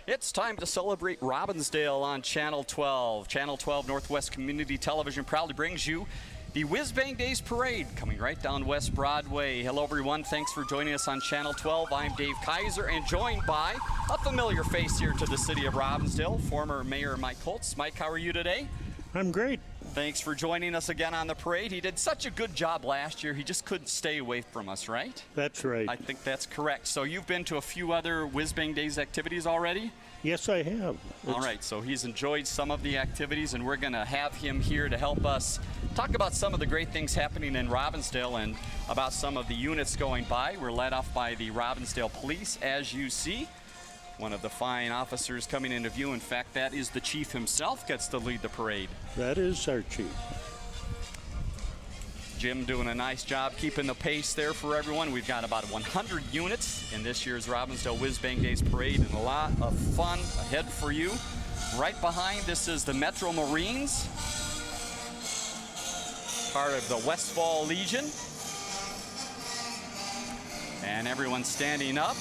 It's time to celebrate Robinsdale on Channel 12. Channel 12 Northwest Community Television proudly brings you the Whiz Bang Days Parade coming right down West Broadway. Hello, everyone. Thanks for joining us on Channel 12. I'm Dave Kaiser and joined by a familiar face here to the city of Robinsdale, former Mayor Mike Holtz. Mike, how are you today? I'm great. Thanks for joining us again on the parade. He did such a good job last year, he just couldn't stay away from us, right? That's right. I think that's correct. So you've been to a few other Whiz Bang Days activities already? Yes, I have. All right, so he's enjoyed some of the activities, and we're going to have him here to help us talk about some of the great things happening in Robinsdale and about some of the units going by. We're led off by the Robinsdale Police, as you see. One of the fine officers coming into view. In fact, that is the chief himself gets to lead the parade. That is our chief. Jim doing a nice job keeping the pace there for everyone. We've got about 100 units in this year's Robinsdale Whiz Bang Days Parade, and a lot of fun ahead for you. Right behind, this is the Metro Marines, part of the Westfall Legion. And everyone standing up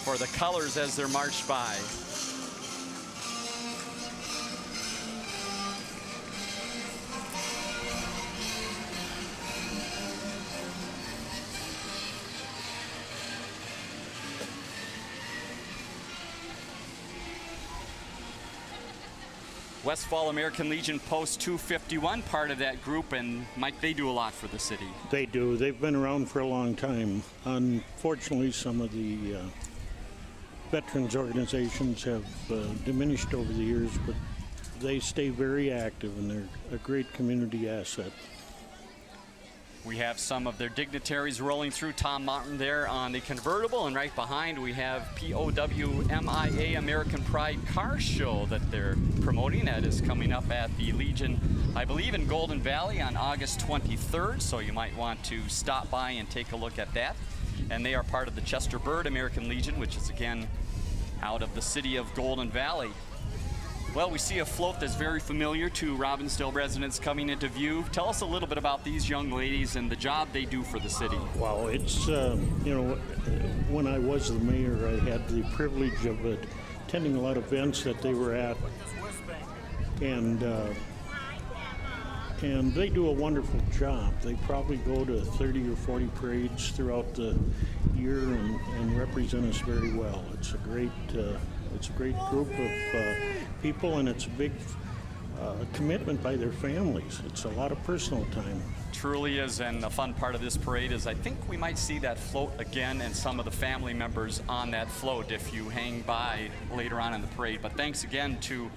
for the colors as they're marched by. Westfall American Legion Post 251, part of that group, and Mike, they do a lot for the city. They do. They've been around for a long time. Unfortunately, some of the veterans organizations have diminished over the years, but they stay very active, and they're a great community asset. We have some of their dignitaries rolling through. Tom Martin there on the convertible, and right behind we have POWMIA American Pride Car Show that they're promoting. That is coming up at the Legion, I believe, in Golden Valley on August 23rd, so you might want to stop by and take a look at that. And they are part of the Chester Bird American Legion, which is again out of the city of Golden Valley. Well, we see a float that's very familiar to Robinsdale residents coming into view. Tell us a little bit about these young ladies and the job they do for the city. Wow, it's, you know, when I was the mayor, I had the privilege of attending a lot of events that they were at. And they do a wonderful job. They probably go to 30 or 40 parades throughout the year and represent us very well. It's a great group of people, and it's a big commitment by their families. It's a lot of personal time. Truly is, and the fun part of this parade is I think we might see that float again and some of the family members on that float if you hang by later on in the parade. But thanks again to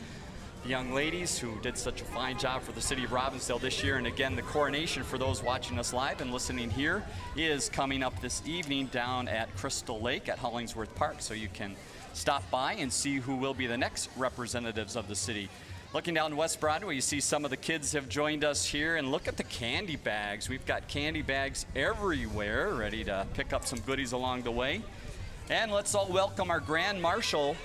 the young ladies who did such a fine job for the city of Robinsdale this year. And again, the coronation for those watching us live and listening here is coming up this evening down at Crystal Lake at Hollingsworth Park, so you can stop by and see who will be the next representatives of the city. Looking down West Broadway, you see some of the kids have joined us here, and look at the candy bags. We've got candy bags everywhere, ready to pick up some goodies along the way. And let's all welcome our Grand Marshal,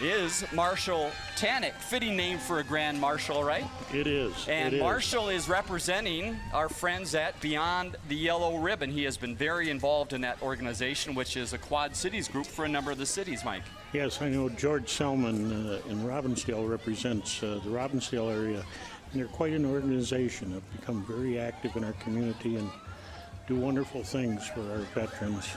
is Marshal Tannick. Fitting name for a Grand Marshal, right? It is. And Marshall is representing our friends at Beyond the Yellow Ribbon. He has been very involved in that organization, which is a Quad Cities group for a number of the cities, Mike. Yes, I know George Selman in Robinsdale represents the Robinsdale area, and they're quite an organization. They've become very active in our community and do wonderful things for our veterans.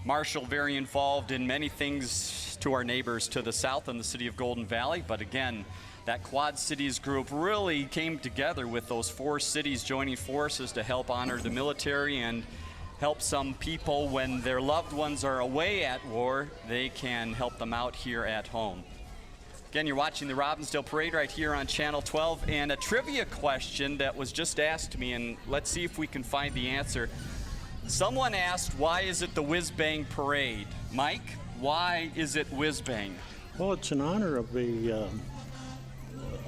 Marshall very involved in many things to our neighbors to the south in the city of Golden Valley, but again, that Quad Cities group really came together with those four cities joining forces to help honor the military and help some people when their loved ones are away at war, they can help them out here at home. Again, you're watching the Robinsdale Parade right here on Channel 12, and a trivia question that was just asked me, and let's see if we can find the answer. Someone asked, why is it the Whiz Bang Parade? Mike, why is it Whiz Bang? Well, it's in honor of a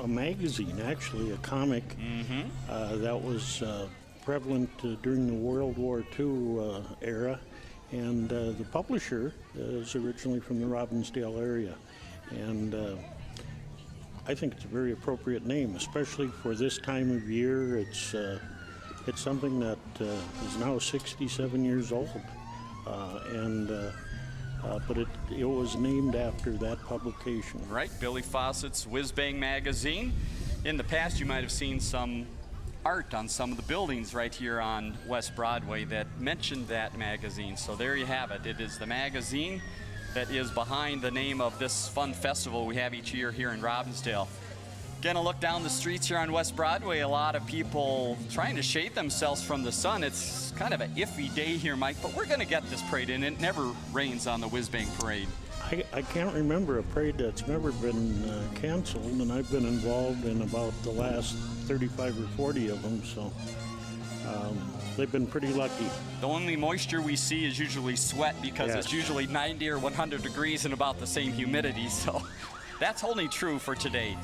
magazine, actually, a comic that was prevalent during the World War II era. And the publisher is originally from the Robinsdale area. And I think it's a very appropriate name, especially for this time of year. It's something that is now 67 years old, and but it was named after that publication. Right, Billy Fawcett's Whiz Bang magazine. In the past, you might have seen some art on some of the buildings right here on West Broadway that mentioned that magazine. So there you have it. It is the magazine that is behind the name of this fun festival we have each year here in Robinsdale. Again, a look down the streets here on West Broadway. A lot of people trying to shade themselves from the sun. It's kind of an iffy day here, Mike, but we're going to get this parade in. It never rains on the Whiz Bang Parade. I can't remember a parade that's never been canceled, and I've been involved in about the last 35 or 40 of them, so they've been pretty lucky. The only moisture we see is usually sweat because Yes. it's usually 90 or 100 degrees and about the same humidity, so that's holding true for today.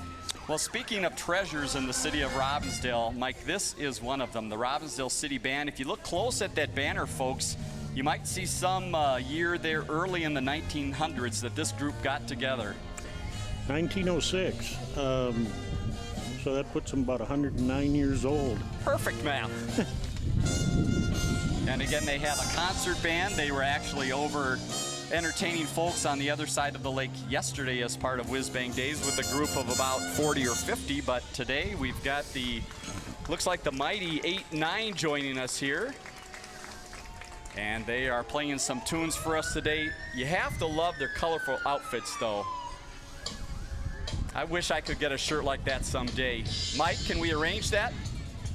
Well, speaking of treasures in the city of Robinsdale, Mike, this is one of them, the Robinsdale City Band. If you look close at that banner, folks, you might see some year there early in the 1900s that this group got together. 1906, so that puts them about 109 years old. Perfect math. And again, they have a concert band. They were actually over entertaining folks on the other side of the lake yesterday as part of Whiz Bang Days with a group of about 40 or 50. But today we've got looks like the mighty 8-9 joining us here. And they are playing some tunes for us today. You have to love their colorful outfits, though. I wish I could get a shirt like that someday. Mike, can we arrange that?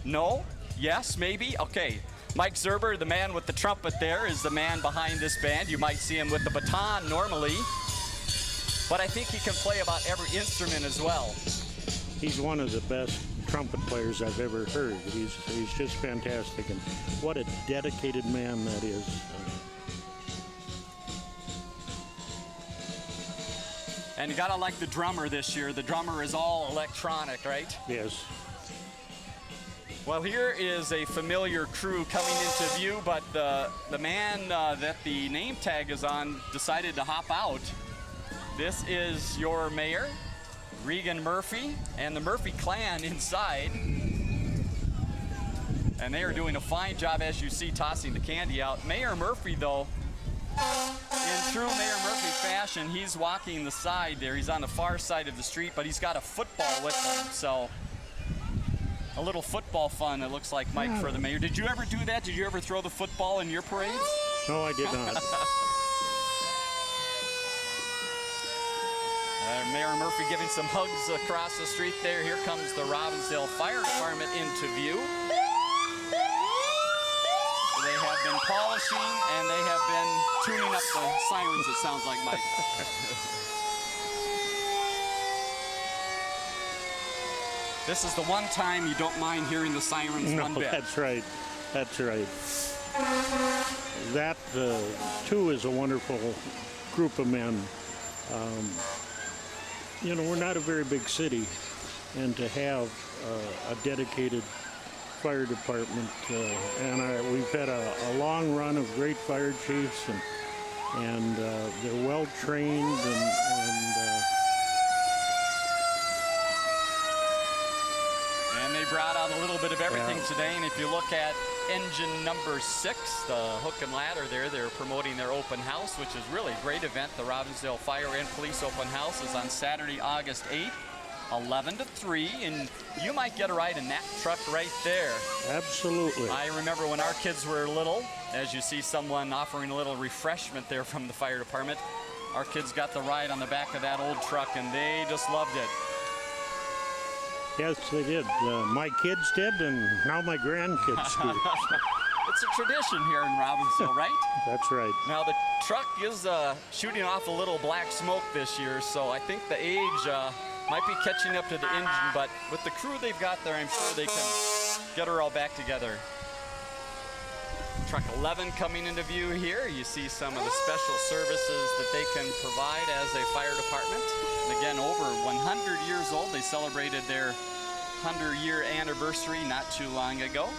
No? Yes? Maybe? Okay. Mike Zerber, the man with the trumpet there, is the man behind this band. You might see him with the baton normally, but I think he can play about every instrument as well. He's one of the best trumpet players I've ever heard. He's just fantastic, and what a dedicated man that is. And you gotta like the drummer this year. The drummer is all electronic, right? Yes. Well, here is a familiar crew coming into view, but the man that the name tag is on decided to hop out. This is your mayor, Regan Murphy, and the Murphy clan inside. And they are doing a fine job, as you see, tossing the candy out. Mayor Murphy, though, in true Mayor Murphy fashion, he's walking the side there. He's on the far side of the street, but he's got a football with him, so a little football fun, it looks like, Mike, for the mayor. Did you ever do that? Did you ever throw the football in your parades? No, I did not. Mayor Murphy giving some hugs across the street there. Here comes the Robinsdale Fire Department into view. They have been polishing and they have been tuning up the sirens, it sounds like, Mike. This is the one time you don't mind hearing the sirens one bit. That's right. That's right. That, too, is a wonderful group of men. You know, we're not a very big city, and to have a dedicated fire department, and we've had a long run of great fire chiefs, and they're well trained, and they brought out a little bit of everything today. And if you look at engine number 6, the hook and ladder there, they're promoting their open house, which is really a great event. The Robinsdale Fire and Police Open House is on Saturday, August 8th, 11 to 3, and you might get a ride in that truck right there. absolutely. I remember when our kids were little, as you see someone offering a little refreshment there from the fire department, our kids got the ride on the back of that old truck, and they just loved it. Yes, they did. My kids did, and now my grandkids do. It's a tradition here in Robinsdale, right? That's right. Now, the truck is shooting off a little black smoke this year, so I think the age might be catching up to the engine, but with the crew they've got there, I'm sure they can get her all back together. Truck 11 coming into view here. You see some of the special services that they can provide as a fire department. And again, over 100 years old. They celebrated their 100-year anniversary not too long ago.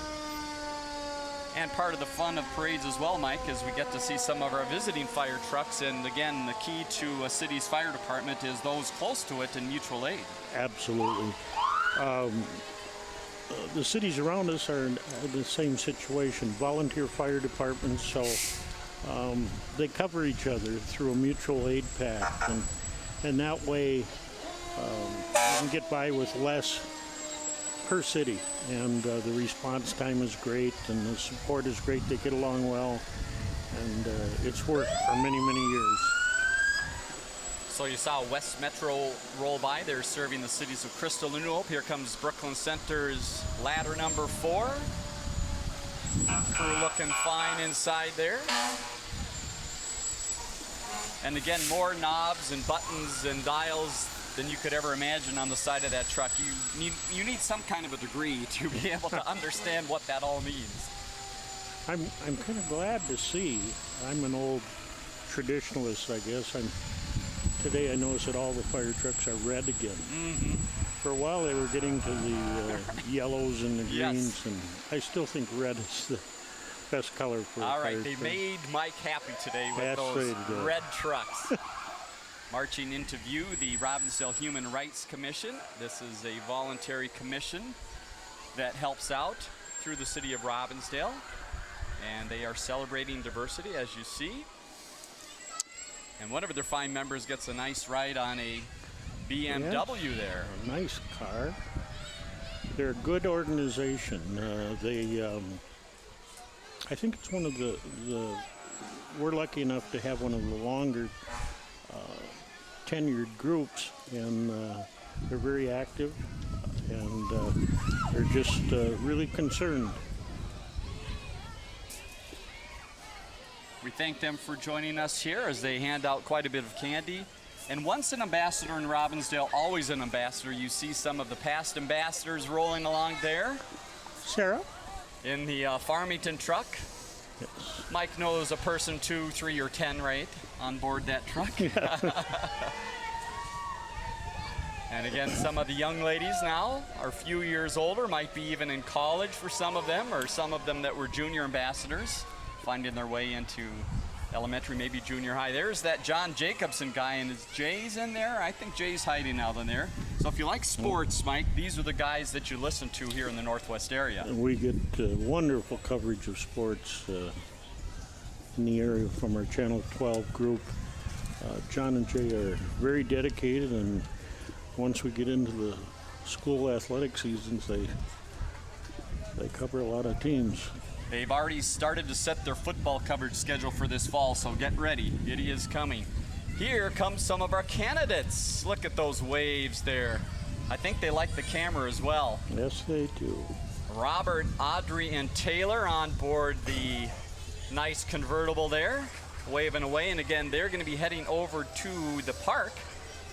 And part of the fun of parades as well, Mike, is we get to see some of our visiting fire trucks. And again, the key to a city's fire department is those close to it and mutual aid. Absolutely. The cities around us are in the same situation, volunteer fire departments, so they cover each other through a mutual aid pact, and that way you can get by with less per city, and the response time is great, and the support is great. They get along well, and it's worked for many, many years. So you saw West Metro roll by. They're serving the cities of Crystal and New Hope. Here comes Brooklyn Center's ladder number 4. Crew looking fine inside there. And again, more knobs and buttons and dials than you could ever imagine on the side of that truck. You need some kind of a degree to be able to understand what that all means. I'm kind of glad to see. I'm an old traditionalist, I guess. Today I notice that all the fire trucks are red again. Mm-hmm. For a while they were getting to the yellows and the greens, and I still think red is the best color for a fire truck. All right, they made Mike happy today with those red trucks. Marching into view, the Robbinsdale Human Rights Commission. This is a voluntary commission that helps out through the city of Robbinsdale, and they are celebrating diversity, as you see. And one of their fine members gets a nice ride on a BMW there. A nice car. They're a good organization. I think it's one of the we're lucky enough to have one of the longer tenured groups, and they're very active, and they're just really concerned. We thank them for joining us here as they hand out quite a bit of candy. And once an ambassador in Robbinsdale, always an ambassador. You see some of the past ambassadors rolling along there. Sarah? In the Farmington truck. Yes. Mike knows a person 2, 3, or 10, right, on board that truck. And again, some of the young ladies now are a few years older, might be even in college for some of them, or some of them that were junior ambassadors, finding their way into elementary, maybe junior high. There's that John Jacobson guy, and is Jay's in there? I think Jay's hiding out in there. So if you like sports, Mike, these are the guys that you listen to here in the Northwest area. We get wonderful coverage of sports in the area from our Channel 12 group. John and Jay are very dedicated, and once we get into the school athletic seasons, they cover a lot of teams. They've already started to set their football coverage schedule for this fall, so get ready. It is coming. Here comes some of our candidates. Look at those waves there. I think they like the camera as well. Yes, they do. Robert, Audrey, and Taylor on board the nice convertible there, waving away. And again, they're going to be heading over to the park,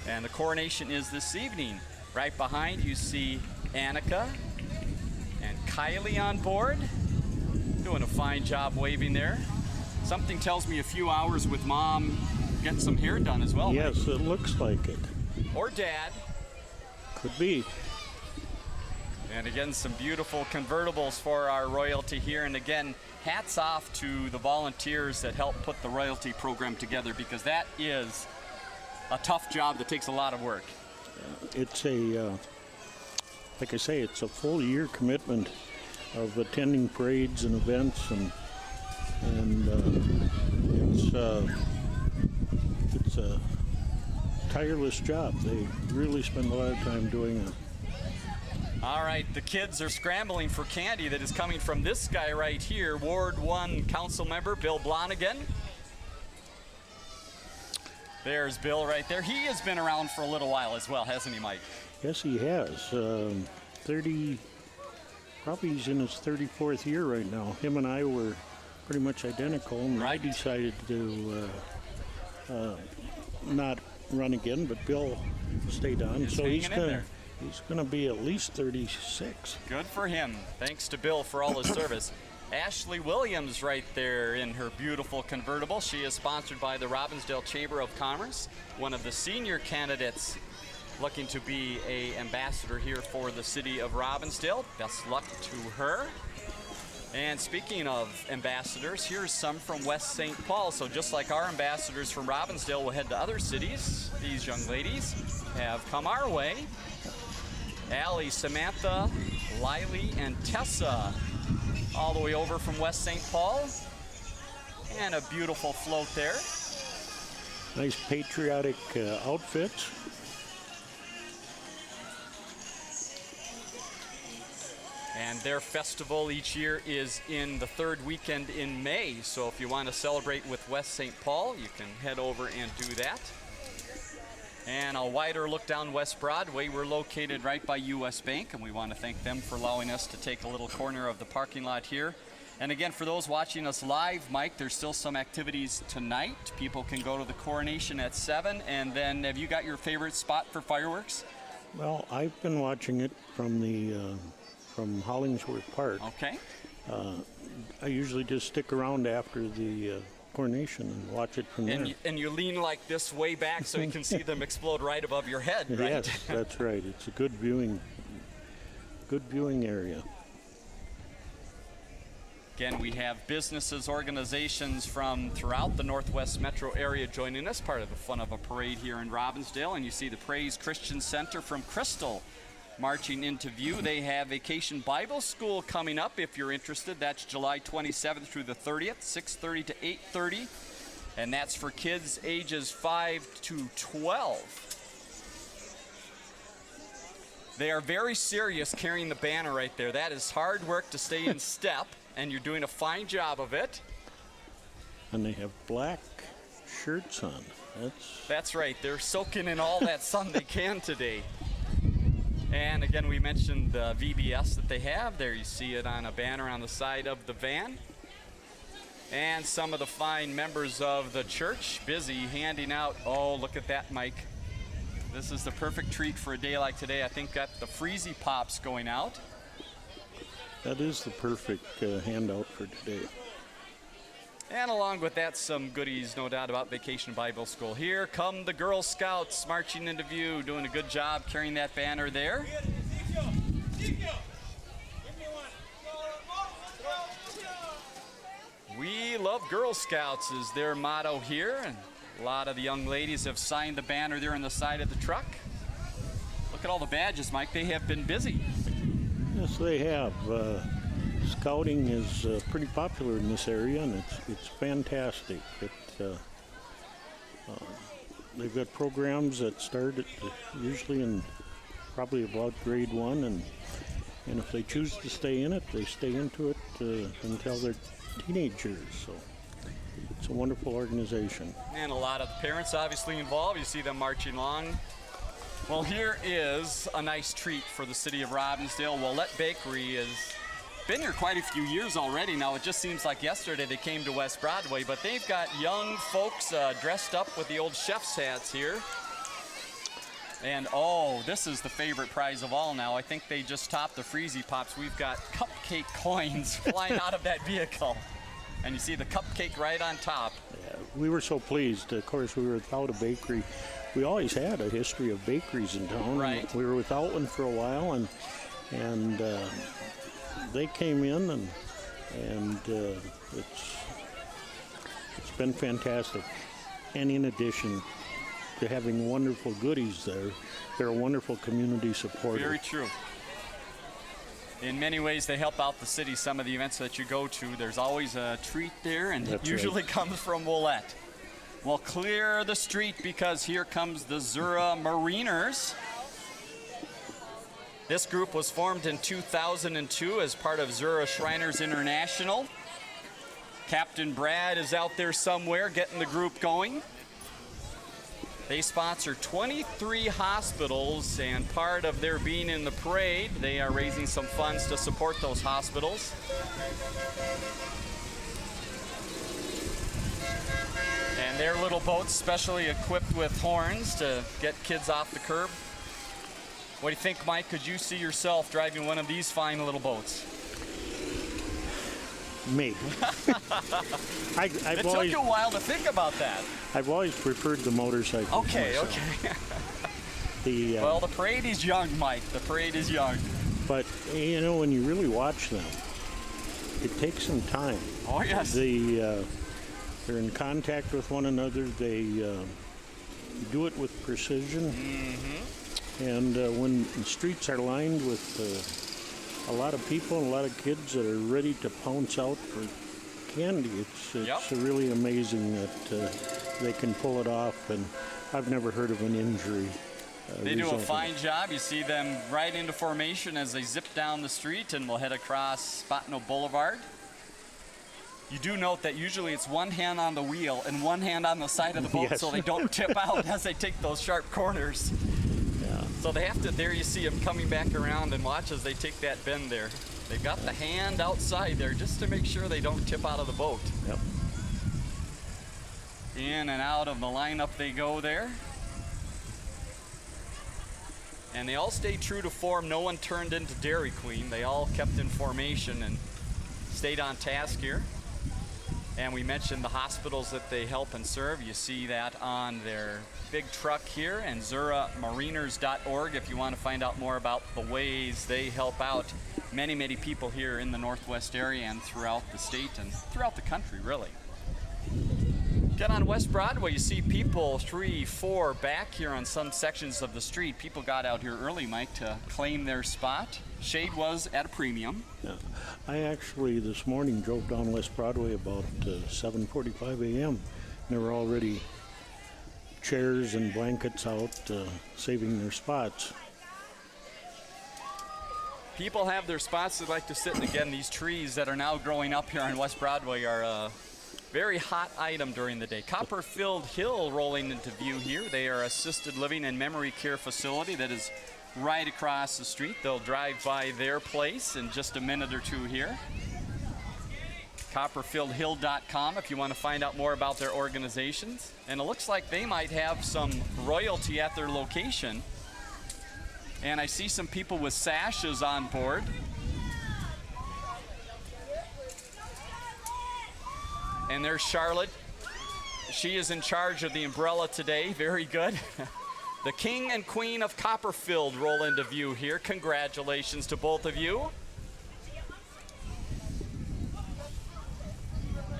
and the coronation is this evening. Right behind, you see Annika and Kylie on board. Doing a fine job waving there. Something tells me a few hours with Mom getting some hair done as well. Yes, Mike. it looks like it. Or Dad. Could be. And again, some beautiful convertibles for our royalty here. And again, hats off to the volunteers that help put the royalty program together, because that is a tough job that takes a lot of work. It's a, like I say, it's a full year commitment of attending parades and events, and it's a tireless job. They really spend a lot of time doing it. All right, the kids are scrambling for candy that is coming from this guy right here, Ward 1 Council Member Bill Blonigan. There's Bill right there. He has been around for a little while as well, hasn't he, Mike? Yes, he has. Probably he's in his 34th year right now. Him and I were pretty much identical, and I decided to not run again, but Bill stayed on. So he's gonna be at least 36. Good for him. Thanks to Bill for all his service. Ashley Williams right there in her beautiful convertible. She is sponsored by the Robbinsdale Chamber of Commerce, one of the senior candidates looking to be an ambassador here for the city of Robbinsdale. Best luck to her. And speaking of ambassadors, here's some from West St. Paul. So just like our ambassadors from Robbinsdale will head to other cities, these young ladies have come our way. Allie, Samantha, Lily, and Tessa, all the way over from West St. Paul. And a beautiful float there. Nice patriotic outfits. And their festival each year is in the third weekend in May. So if you want to celebrate with West St. Paul, you can head over and do that. And a wider look down West Broadway. We're located right by U.S. Bank, and we want to thank them for allowing us to take a little corner of the parking lot here. And again, for those watching us live, Mike, there's still some activities tonight. People can go to the coronation at 7. And then have you got your favorite spot for fireworks? Well, I've been watching it from from Hollingsworth Park. Okay. I usually just stick around after the coronation and watch it from there. And you lean like this way back so you can see them explode right above your head, right? Yes, that's right. It's a good viewing area. Again, we have businesses, organizations from throughout the Northwest Metro area joining us, part of the fun of a parade here in Robinsdale. And you see the Praise Christian Center from Crystal marching into view. They have Vacation Bible School coming up if you're interested. That's July 27th through the 30th, 6:30 to 8:30. And that's for kids ages 5 to 12. They are very serious carrying the banner right there. That is hard work to stay in step, and you're doing a fine job of it. And they have black shirts on. That's right. They're soaking in all that sun they can today. And again, we mentioned the VBS that they have there. You see it on a banner on the side of the van. And some of the fine members of the church busy handing out, oh, look at that, Mike. This is the perfect treat for a day like today. I think got the Freezy Pops going out. That is the perfect handout for today. And along with that, some goodies, no doubt, about Vacation Bible School. Here come the Girl Scouts marching into view, doing a good job carrying that banner there. We love Girl Scouts is their motto here, and a lot of the young ladies have signed the banner there on the side of the truck. Look at all the badges, Mike. They have been busy. Yes, they have. Scouting is pretty popular in this area, and it's fantastic. They've got programs that start usually in probably about grade 1, and if they choose to stay in it, they stay into it until they're teenagers. So it's a wonderful organization. And a lot of parents obviously involved. You see them marching along. Well, here is a nice treat for the city of Robinsdale. Wette Bakery has been here quite a few years already now. It just seems like yesterday they came to West Broadway, but they've got young folks dressed up with the old chef's hats here. And oh, this is the favorite prize of all now. I think they just topped the Freezy Pops. We've got cupcake coins flying out of that vehicle. And you see the cupcake right on top. Yeah, we were so pleased. Of course, we were without a bakery. We always had a history of bakeries in town. Right. We were without one for a while, and they came in, and it's been fantastic. And in addition to having wonderful goodies there, they're a wonderful community supporter. Very true. In many ways, they help out the city. Some of the events that you go to, there's always a treat there, and it usually comes from Wette. Well, clear the street because here comes the Zura Mariners. This group was formed in 2002 as part of Zura Shriners International. Captain Brad is out there somewhere getting the group going. They sponsor 23 hospitals, and part of their being in the parade, they are raising some funds to support those hospitals. And their little boats, specially equipped with horns to get kids off the curb. What do you think, Mike? Could you see yourself driving one of these fine little boats? Maybe. It took you a while to think about that. I've always preferred the motorcycle. Okay. Well, the parade is young, Mike. The parade is young. But, you know, when you really watch them, it takes some time. Oh, yes. They're in contact with one another. They do it with precision. Mm-hmm. And when the streets are lined with a lot of people and a lot of kids that are ready to pounce out for candy. It's Yep. really amazing that they can pull it off, and I've never heard of an injury. They do a resulting. fine job. You see them right into formation as they zip down the street, and we'll head across Spotno Boulevard. You do note that usually it's one hand on the wheel and one hand on the side of the boat Yes. so they don't tip out as they take those sharp corners. Yeah. So they have to, there you see them coming back around, and watch as they take that bend there. They've got the hand outside there just to make sure they don't tip out of the boat. Yep. In and out of the lineup they go there. And they all stayed true to form. No one turned into Dairy Queen. They all kept in formation and stayed on task here. And we mentioned the hospitals that they help and serve. You see that on their big truck here, and ZuraMariners.org if you want to find out more about the ways they help out many, many people here in the Northwest area and throughout the state and throughout the country, really. Get on West Broadway, you see people 3, 4 back here on some sections of the street. People got out here early, Mike, to claim their spot. Shade was at a premium. Yeah. I actually this morning drove down West Broadway about 7:45 a.m. There were already chairs and blankets out saving their spots. People have their spots they like to sit in. Again, these trees that are now growing up here on West Broadway are a very hot item during the day. Copperfield Hill rolling into view here. They are assisted living and memory care facility that is right across the street. They'll drive by their place in just a minute or two here. CopperfieldHill.com if you want to find out more about their organizations. And it looks like they might have some royalty at their location. And I see some people with sashes on board. And there's Charlotte. She is in charge of the umbrella today. Very good. The King and Queen of Copperfield roll into view here. Congratulations to both of you.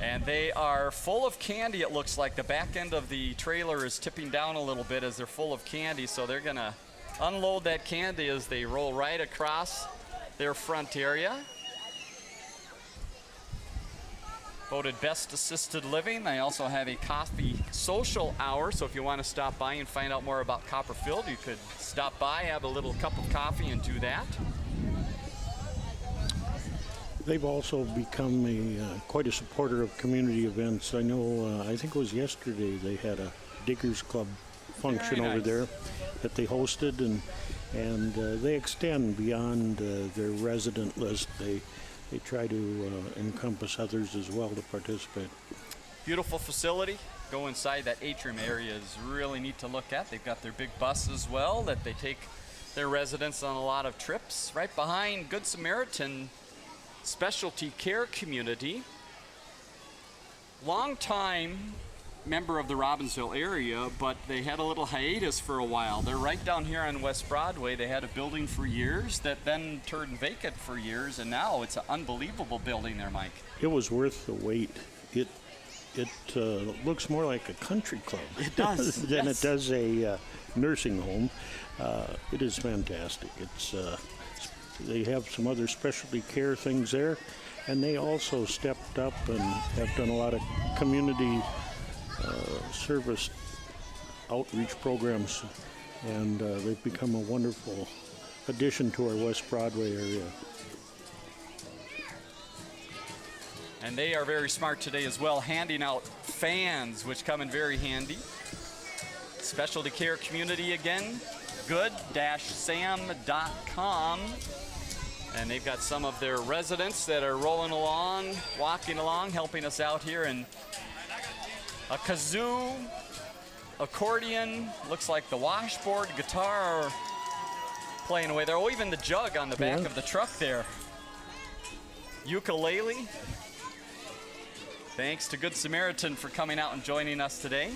And they are full of candy, it looks like. The back end of the trailer is tipping down a little bit as they're full of candy, so they're going to unload that candy as they roll right across their front area. Voted Best Assisted Living. They also have a coffee social hour, so if you want to stop by and find out more about Copperfield, you could stop by, have a little cup of coffee, and do that. They've also become quite a supporter of community events. I know, I think it was yesterday, they had a Diggers Club function Very over nice. there that they hosted, and they extend beyond their resident list. They try to encompass others as well to participate. Beautiful facility. Go inside. That atrium area is really neat to look at. They've got their big bus as well that they take their residents on a lot of trips. Right behind Good Samaritan Specialty Care Community. Long time member of the Robinsdale area, but they had a little hiatus for a while. They're right down here on West Broadway. They had a building for years that then turned vacant for years, and now it's an unbelievable building there, Mike. It was worth the wait. It looks more like a country club It does, than yes. it does a nursing home. It is fantastic. They have some other specialty care things there, and they also stepped up and have done a lot of community service outreach programs, and they've become a wonderful addition to our West Broadway area. And they are very smart today as well, handing out fans, which come in very handy. Specialty Care Community again, good-sam.com. And they've got some of their residents that are rolling along, walking along, helping us out here. And a kazoo, accordion, looks like the washboard, guitar playing away there. Oh, even the jug on the back Yeah. of the truck there. Ukulele. Thanks to Good Samaritan for coming out and joining us today.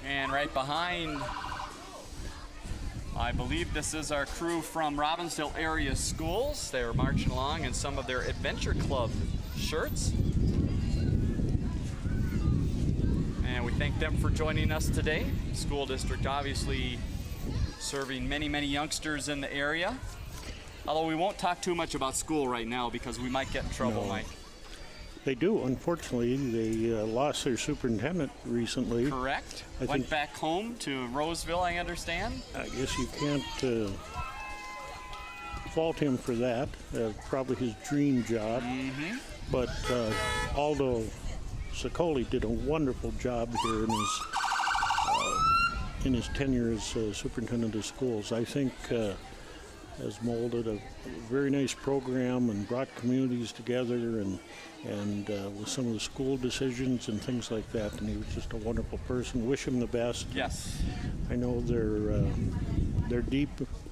And right behind, I believe this is our crew from Robinsdale area schools. They're marching along in some of their Adventure Club shirts. And we thank them for joining us today. School district obviously serving many, many youngsters in the area. Although we won't talk too much about school right now because we might get in trouble, No. Mike. They do. Unfortunately, they lost their superintendent recently. Correct. I Went think- back home to Roseville, I understand. I guess you can't fault him for that. Probably his dream job. But Aldo Sicoli did a wonderful job here in his tenure as superintendent of schools. I think has molded a very nice program and brought communities together and with some of the school decisions and things like that. And he was just a wonderful person. Wish him the best. Yes. I know they're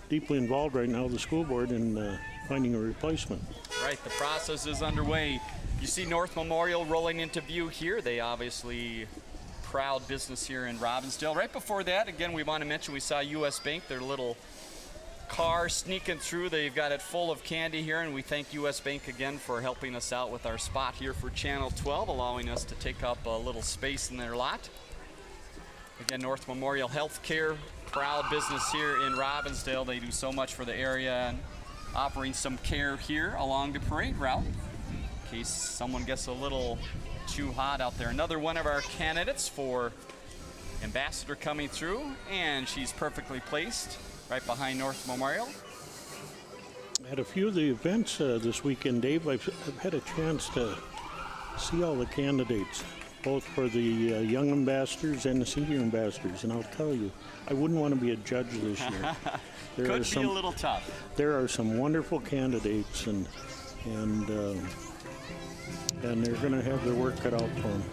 deeply involved right now, the school board, in finding a replacement. Right, the process is underway. You see North Memorial rolling into view here. They obviously proud business here in Robinsdale. Right before that, again, we want to mention we saw U.S. Bank, their little car sneaking through. They've got it full of candy here, and we thank U.S. Bank again for helping us out with our spot here for Channel 12, allowing us to take up a little space in their lot. Again, North Memorial Healthcare, proud business here in Robinsdale. They do so much for the area and offering some care here along the parade route in case someone gets a little too hot out there. Another one of our candidates for ambassador coming through, and she's perfectly placed right behind North Memorial. At a few of the events this weekend, Dave, I've had a chance to see all the candidates, both for the young ambassadors and the senior ambassadors. And I'll tell you, I wouldn't want to be a judge this year. Could be a little tough. There are some wonderful candidates, and they're going to have their work cut out for them.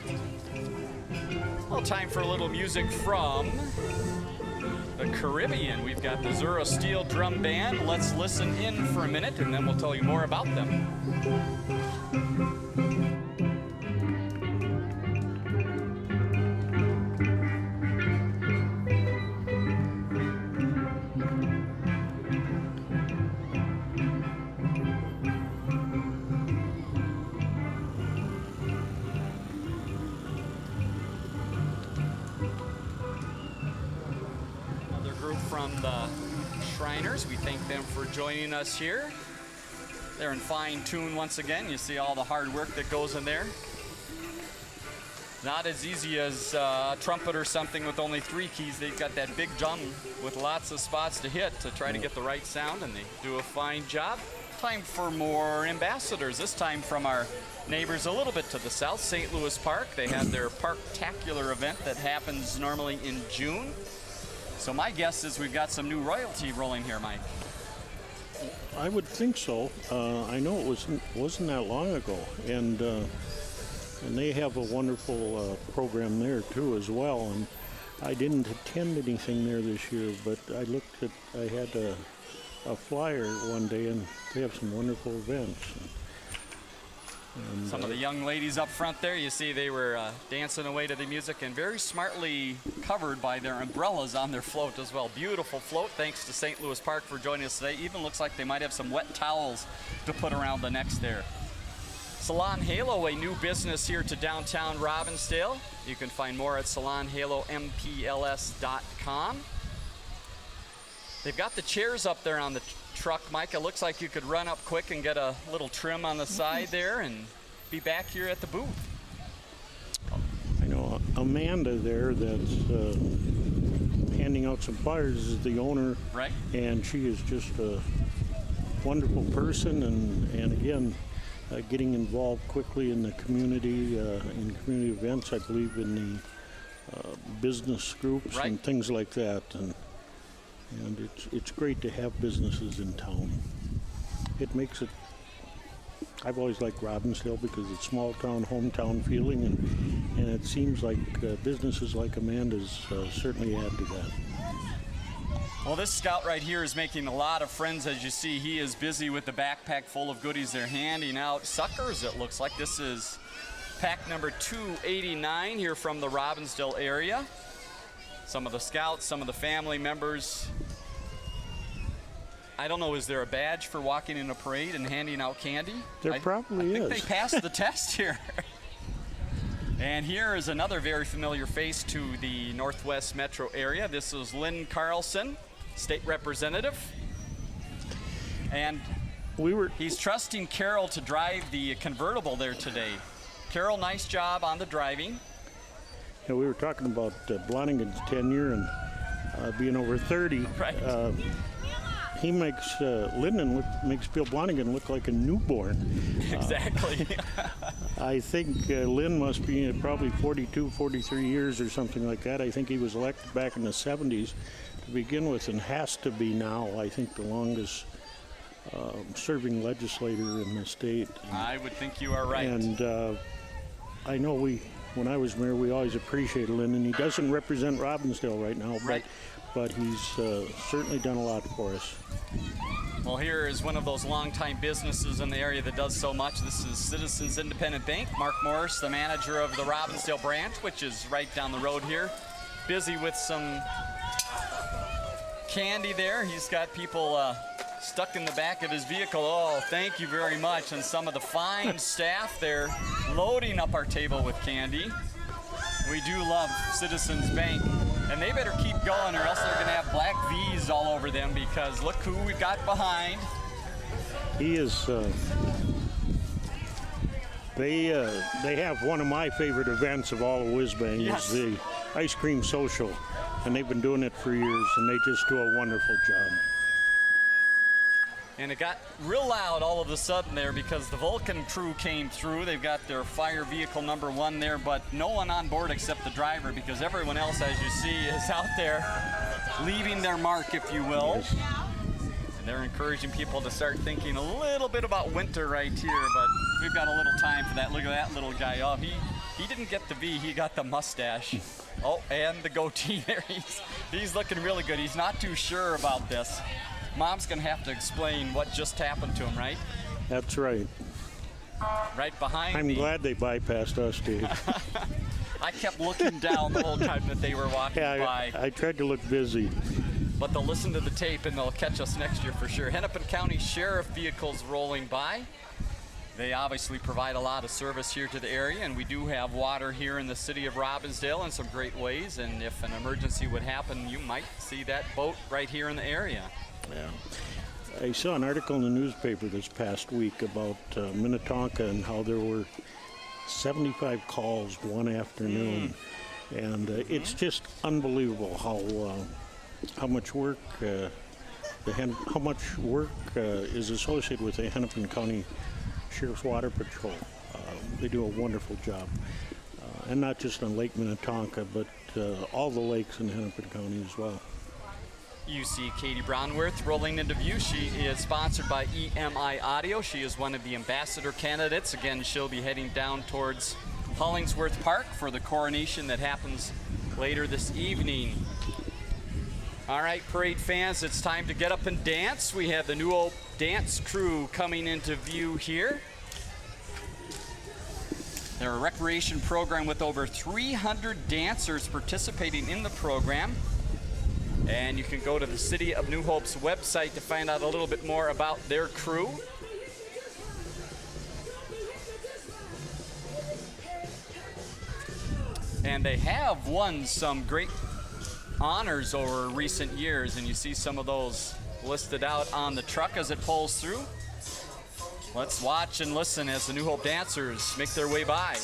Well, time for a little music from the Caribbean. We've got the Zura Steel Drum Band. Let's listen in for a minute, and then we'll tell you more about them. From the Shriners, we thank them for joining us here. They're in fine tune once again. You see all the hard work that goes in there. Not as easy as a trumpet or something with only 3 keys. They've got that big drum with lots of spots to hit to try to get the right sound, and they do a fine job. Time for more ambassadors, this time from our neighbors a little bit to the south, St. Louis Park. They have their Parktacular event that happens normally in June. So my guess is we've got some new royalty rolling here, Mike. I would think so. I know it wasn't that long ago, and they have a wonderful program there too as well. And I didn't attend anything there this year, but I had a flyer one day, and they have some wonderful events. And, some of the young ladies up front there, you see they were dancing away to the music and very smartly covered by their umbrellas on their float as well. Beautiful float. Thanks to St. Louis Park for joining us today. Even looks like they might have some wet towels to put around the necks there. Salon Halo, a new business here to downtown Robinsdale. You can find more at salonhalompls.com. They've got the chairs up there on the truck, Mike. It looks like you could run up quick and get a little trim on the side there and be back here at the booth. I know Amanda there that's handing out some flyers is the owner. Right. And she is just a wonderful person, and again, getting involved quickly in the community, in community events, I believe in the business groups right. and things like that. And it's great to have businesses in town. It makes it, I've always liked Robinsdale because it's small town, hometown feeling, and it seems like businesses like Amanda's certainly add to that. Well, this scout right here is making a lot of friends. As you see, he is busy with the backpack full of goodies. They're handing out suckers, it looks like. This is pack number 289 here from the Robinsdale area. Some of the scouts, some of the family members. I don't know, is there a badge for walking in a parade and handing out candy? There probably is. I think they passed the test here. And here is another very familiar face to the Northwest Metro area. This is Lynn Carlson, state representative. And he's trusting Carol to drive the convertible there today. Carol, nice job on the driving. Yeah, we were talking about Blonigan's tenure and being over 30. Right. He makes makes Bill Blonigan look like a newborn. Exactly. I think Lynn must be probably 42, 43 years or something like that. I think he was elected back in the 70s to begin with, and has to be now, I think, the longest serving legislator in the state. I would think you are right. And I know when I was mayor, we always appreciated Lynn, and he doesn't represent Robinsdale right now, Right. but he's certainly done a lot for us. Well, here is one of those longtime businesses in the area that does so much. This is Citizens Independent Bank. Mark Morris, the manager of the Robinsdale branch, which is right down the road here. Busy with some candy there. He's got people stuck in the back of his vehicle. Oh, thank you very much. And some of the fine staff there loading up our table with candy. We do love Citizens Bank. And they better keep going, or else they're going to have black V's all over them, because look who we got behind. He is. They have one of my favorite events of all of Whizbang. Yes. Is the ice cream social, and they've been doing it for years, and they just do a wonderful job. And it got real loud all of a sudden there because the Vulcan crew came through. They've got their fire vehicle number 1 there, but no one on board except the driver, because everyone else, as you see, is out there leaving their mark, if you will. Yes. And they're encouraging people to start thinking a little bit about winter right here, but we've got a little time for that. Look at that little guy. Oh, he didn't get the V, he got the mustache. Oh, and the goatee there. He's looking really good. He's not too sure about this. Mom's going to have to explain what just happened to him, right? That's right. Right behind I'm me. glad they bypassed us, Dave. I kept looking down the whole time that they were walking by. I tried to look busy. But they'll listen to the tape and they'll catch us next year for sure. Hennepin County Sheriff vehicles rolling by. They obviously provide a lot of service here to the area, and we do have water here in the city of Robinsdale in some great ways. And if an emergency would happen, you might see that boat right here in the area. Yeah. I saw an article in the newspaper this past week about Minnetonka and how there were 75 calls one afternoon, and it's just unbelievable how much work is associated with the Hennepin County Sheriff's Water Patrol. They do a wonderful job, and not just on Lake Minnetonka, but all the lakes in Hennepin County as well. You see Katie Brownworth rolling into view. She is sponsored by EMI Audio. She is one of the ambassador candidates. Again, she'll be heading down towards Hollingsworth Park for the coronation that happens later this evening. All right, parade fans, it's time to get up and dance. We have the New Hope dance crew coming into view here. They're a recreation program with over 300 dancers participating in the program. And you can go to the City of New Hope's website to find out a little bit more about their crew. And they have won some great honors over recent years, and you see some of those listed out on the truck as it pulls through. Let's watch and listen as the New Hope dancers make their way by.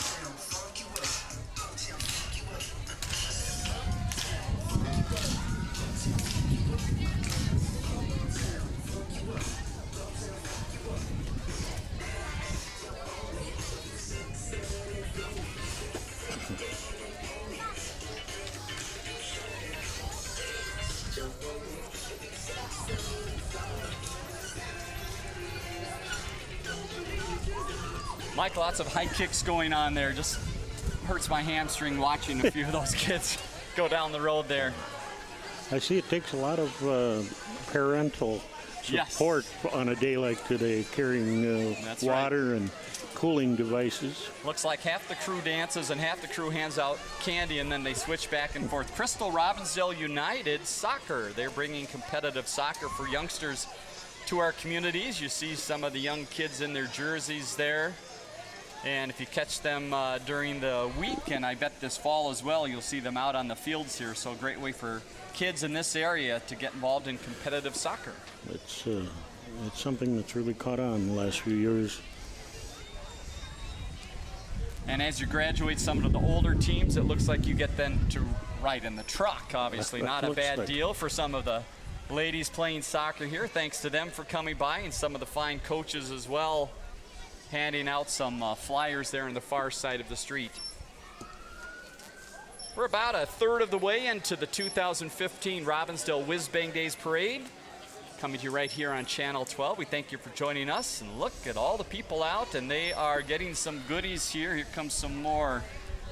Mike, lots of high kicks going on there. Just hurts my hamstring watching a few of those kids go down the road there. I see it takes a lot of parental support on a day like today, carrying water and cooling devices. Looks like half the crew dances and half the crew hands out candy, and then they switch back and forth. Crystal Robinsdale United Soccer. They're bringing competitive soccer for youngsters to our communities. You see some of the young kids in their jerseys there. And if you catch them during the week, and I bet this fall as well, you'll see them out on the fields here. So a great way for kids in this area to get involved in competitive soccer. It's It's something that's really caught on in the last few years. And as you graduate some of the older teams, it looks like you get then to ride in the truck, obviously. Not a bad deal for some of the ladies playing soccer here. Thanks to them for coming by, and some of the fine coaches as well, handing out some flyers there on the far side of the street. We're about a third of the way into the 2015 Robinsdale Whiz Bang Days Parade. Coming to you right here on Channel 12. We thank you for joining us. And look at all the people out, and they are getting some goodies here. Here comes some more,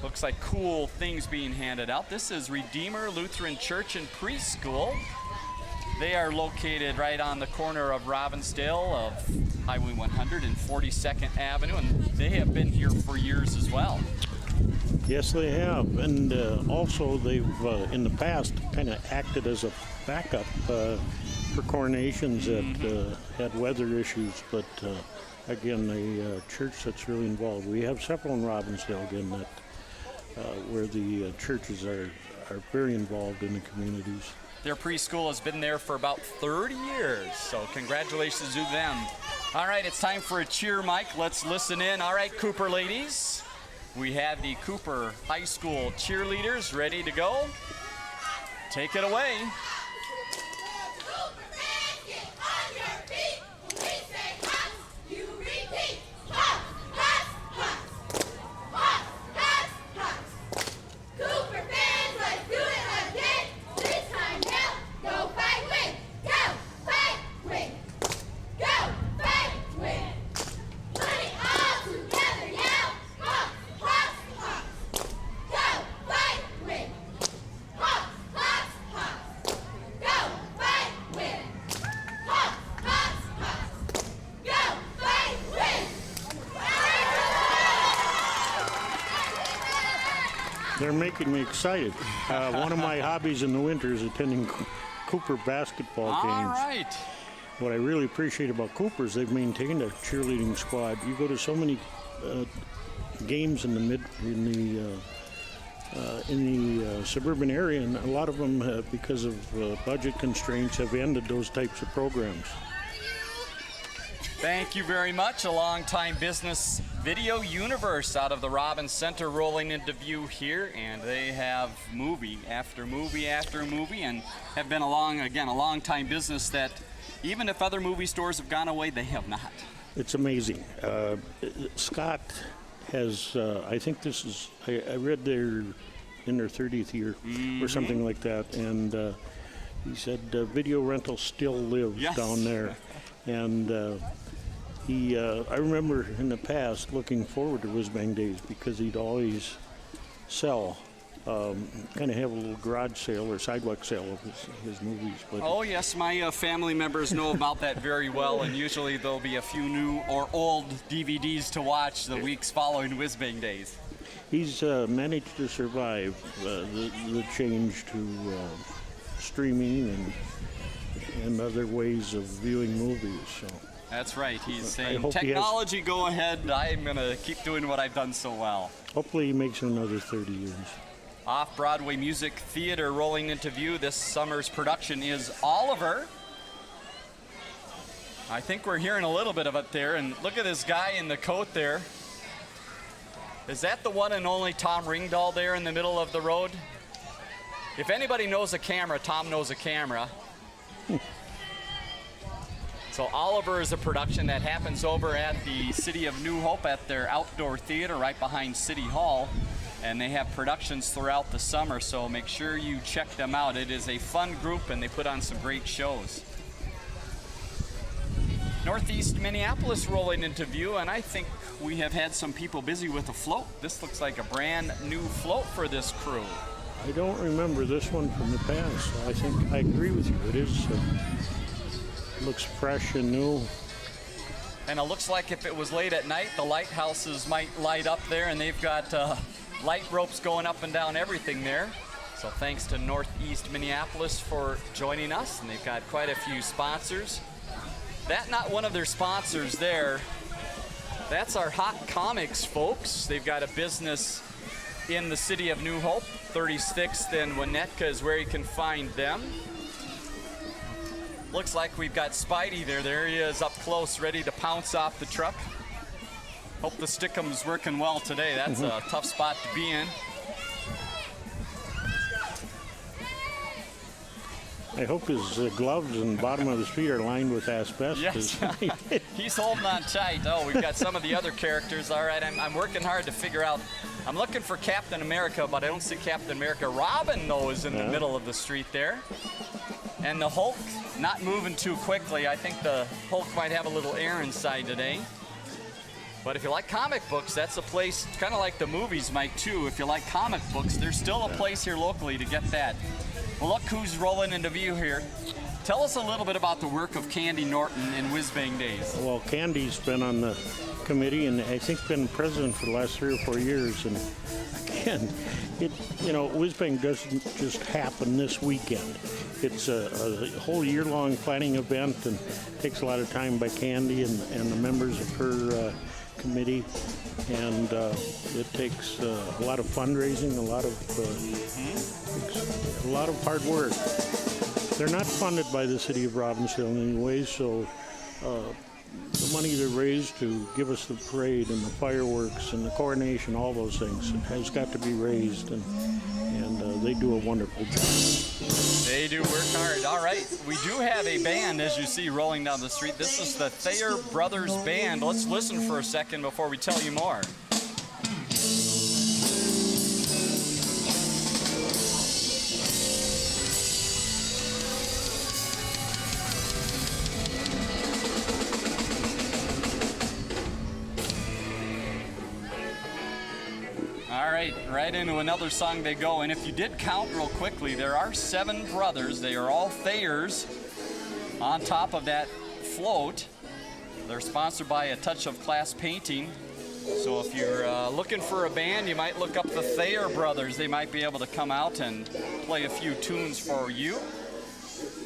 looks like cool things being handed out. This is Redeemer Lutheran Church and Preschool. They are located right on the corner of Robinsdale of Highway 100 and 42nd Avenue, and they have been here for years as well. Yes, they have. And also they've, in the past, kind of acted as a backup for coronations that had weather issues. But again, a church that's really involved. We have several in Robinsdale, again, that where the churches are very involved in the communities. Their preschool has been there for about 30 years, so congratulations to them. All right, it's time for a cheer, Mike. Let's listen in. All right, Cooper ladies. We have the Cooper High School cheerleaders ready to go. Take it away. They're making me excited. One of my hobbies in the winter is attending Cooper basketball games. All right. What I really appreciate about Cooper is they've maintained a cheerleading squad. You go to so many games in the suburban area, and a lot of them, because of budget constraints, have ended those types of programs. Thank you very much. A longtime business Video Universe out of the Robbins Center rolling into view here, and they have movie after movie after movie, and have been a long time business that even if other movie stores have gone away, they have not. It's amazing. Scott has, I think this is, I read they're in their 30th year or something like that, and he said video rental still lives down there. And I remember in the past looking forward to Whiz Bang Days because he'd always sell, kind of have a little garage sale or sidewalk sale of his movies. But oh yes, my family members know about that very well, and usually there'll be a few new or old DVDs to watch the weeks following Whiz Bang Days. He's managed to survive the change to streaming and other ways of viewing movies. So. That's right. He's saying, technology, go ahead. I'm going to keep doing what I've done so well. Hopefully he makes it another 30 years. Off-Broadway music theater rolling into view. This summer's production is Oliver. I think we're hearing a little bit of it there. And look at this guy in the coat there. Is that the one and only Tom Ringdahl there in the middle of the road? If anybody knows a camera, Tom knows a camera. So Oliver is a production that happens over at the City of New Hope at their outdoor theater right behind City Hall. And they have productions throughout the summer, so make sure you check them out. It is a fun group, and they put on some great shows. Northeast Minneapolis rolling into view, and I think we have had some people busy with a float. This looks like a brand new float for this crew. I don't remember this one from the past. I think I agree with you. It is looks fresh and new. And it looks like if it was late at night, the lighthouses might light up there, and they've got light ropes going up and down everything there. So thanks to Northeast Minneapolis for joining us, and they've got quite a few sponsors. That's not one of their sponsors there. That's our Hot Comics folks. They've got a business in the City of New Hope. 36th and Winnetka is where you can find them. looks like we've got Spidey there. There he is up close, ready to pounce off the truck. Hope the Stickum's working well today. That's a tough spot to be in. I hope his gloves and bottom of his feet are lined with asbestos. Yes, he's holding on tight. Oh, we've got some of the other characters. All right, I'm working hard to figure out. I'm looking for Captain America, but I don't see Captain America. Robin, though, is in the middle of the street there. And the Hulk, not moving too quickly. I think the Hulk might have a little air inside today. But if you like comic books, that's a place, kind of like the movies, Mike, too. If you like comic books, there's still a place here locally to get that. Well, look who's rolling into view here. Tell us a little bit about the work of Candy Norton in Whiz Bang days. Well, Candy's been on the committee and I think been president for the last 3 or 4 years. And again, Whiz Bang doesn't just happen this weekend. It's a whole year-long planning event and takes a lot of time by Candy and the members of her committee. And it takes a lot of fundraising, a lot of hard work. They're not funded by the city of Robinsdale in any way, so the money they raise to give us the parade and the fireworks and the coronation, all those things, has got to be raised, and they do a wonderful job. They do work hard. All right, we do have a band, as you see, rolling down the street. This is the Thayer Brothers Band. Let's listen for a second before we tell you more. Right into another song they go. And if you did count real quickly, there are 7 brothers. They are all Thayers on top of that float. They're sponsored by A Touch of Class Painting. So if you're looking for a band, you might look up the Thayer brothers. They might be able to come out and play a few tunes for you.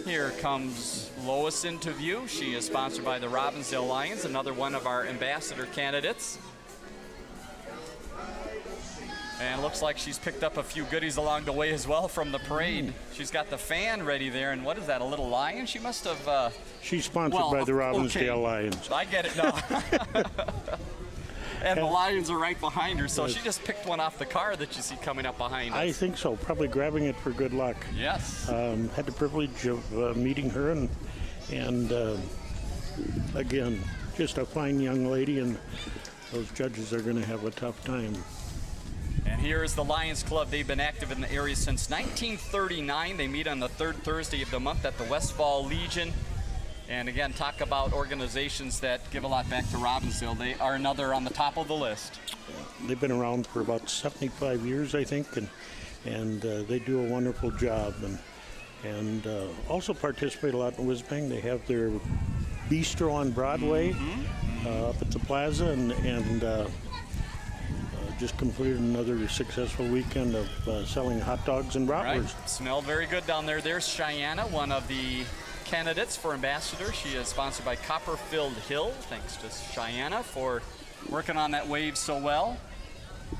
Here comes Lois into view. She is sponsored by the Robinsdale Lions, another one of our ambassador candidates. And looks like she's picked up a few goodies along the way as well from the parade. She's got the fan ready there, and what is that, a little lion? She must have... She's sponsored by the Robinsdale Lions. I get it now. And the lions are right behind her, so she just picked one off the car that you see coming up behind us. I think so, probably grabbing it for good luck. Yes. Had the privilege of meeting her, and again, just a fine young lady, and those judges are going to have a tough time. And here is the Lions Club. They've been active in the area since 1939. They meet on the 3rd Thursday of the month at the Westfall Legion. And again, talk about organizations that give a lot back to Robinsdale. They are another on the top of the list. They've been around for about 75 years, I think, and they do a wonderful job. And also participate a lot in Whiz Bang. They have their bistro on Broadway up at the plaza, and just completed another successful weekend of selling hot dogs and bratwurst. Right. Smelled very good down there. There's Cheyenne, one of the candidates for ambassador. She is sponsored by Copperfield Hill. Thanks to Cheyenne for working on that wave so well.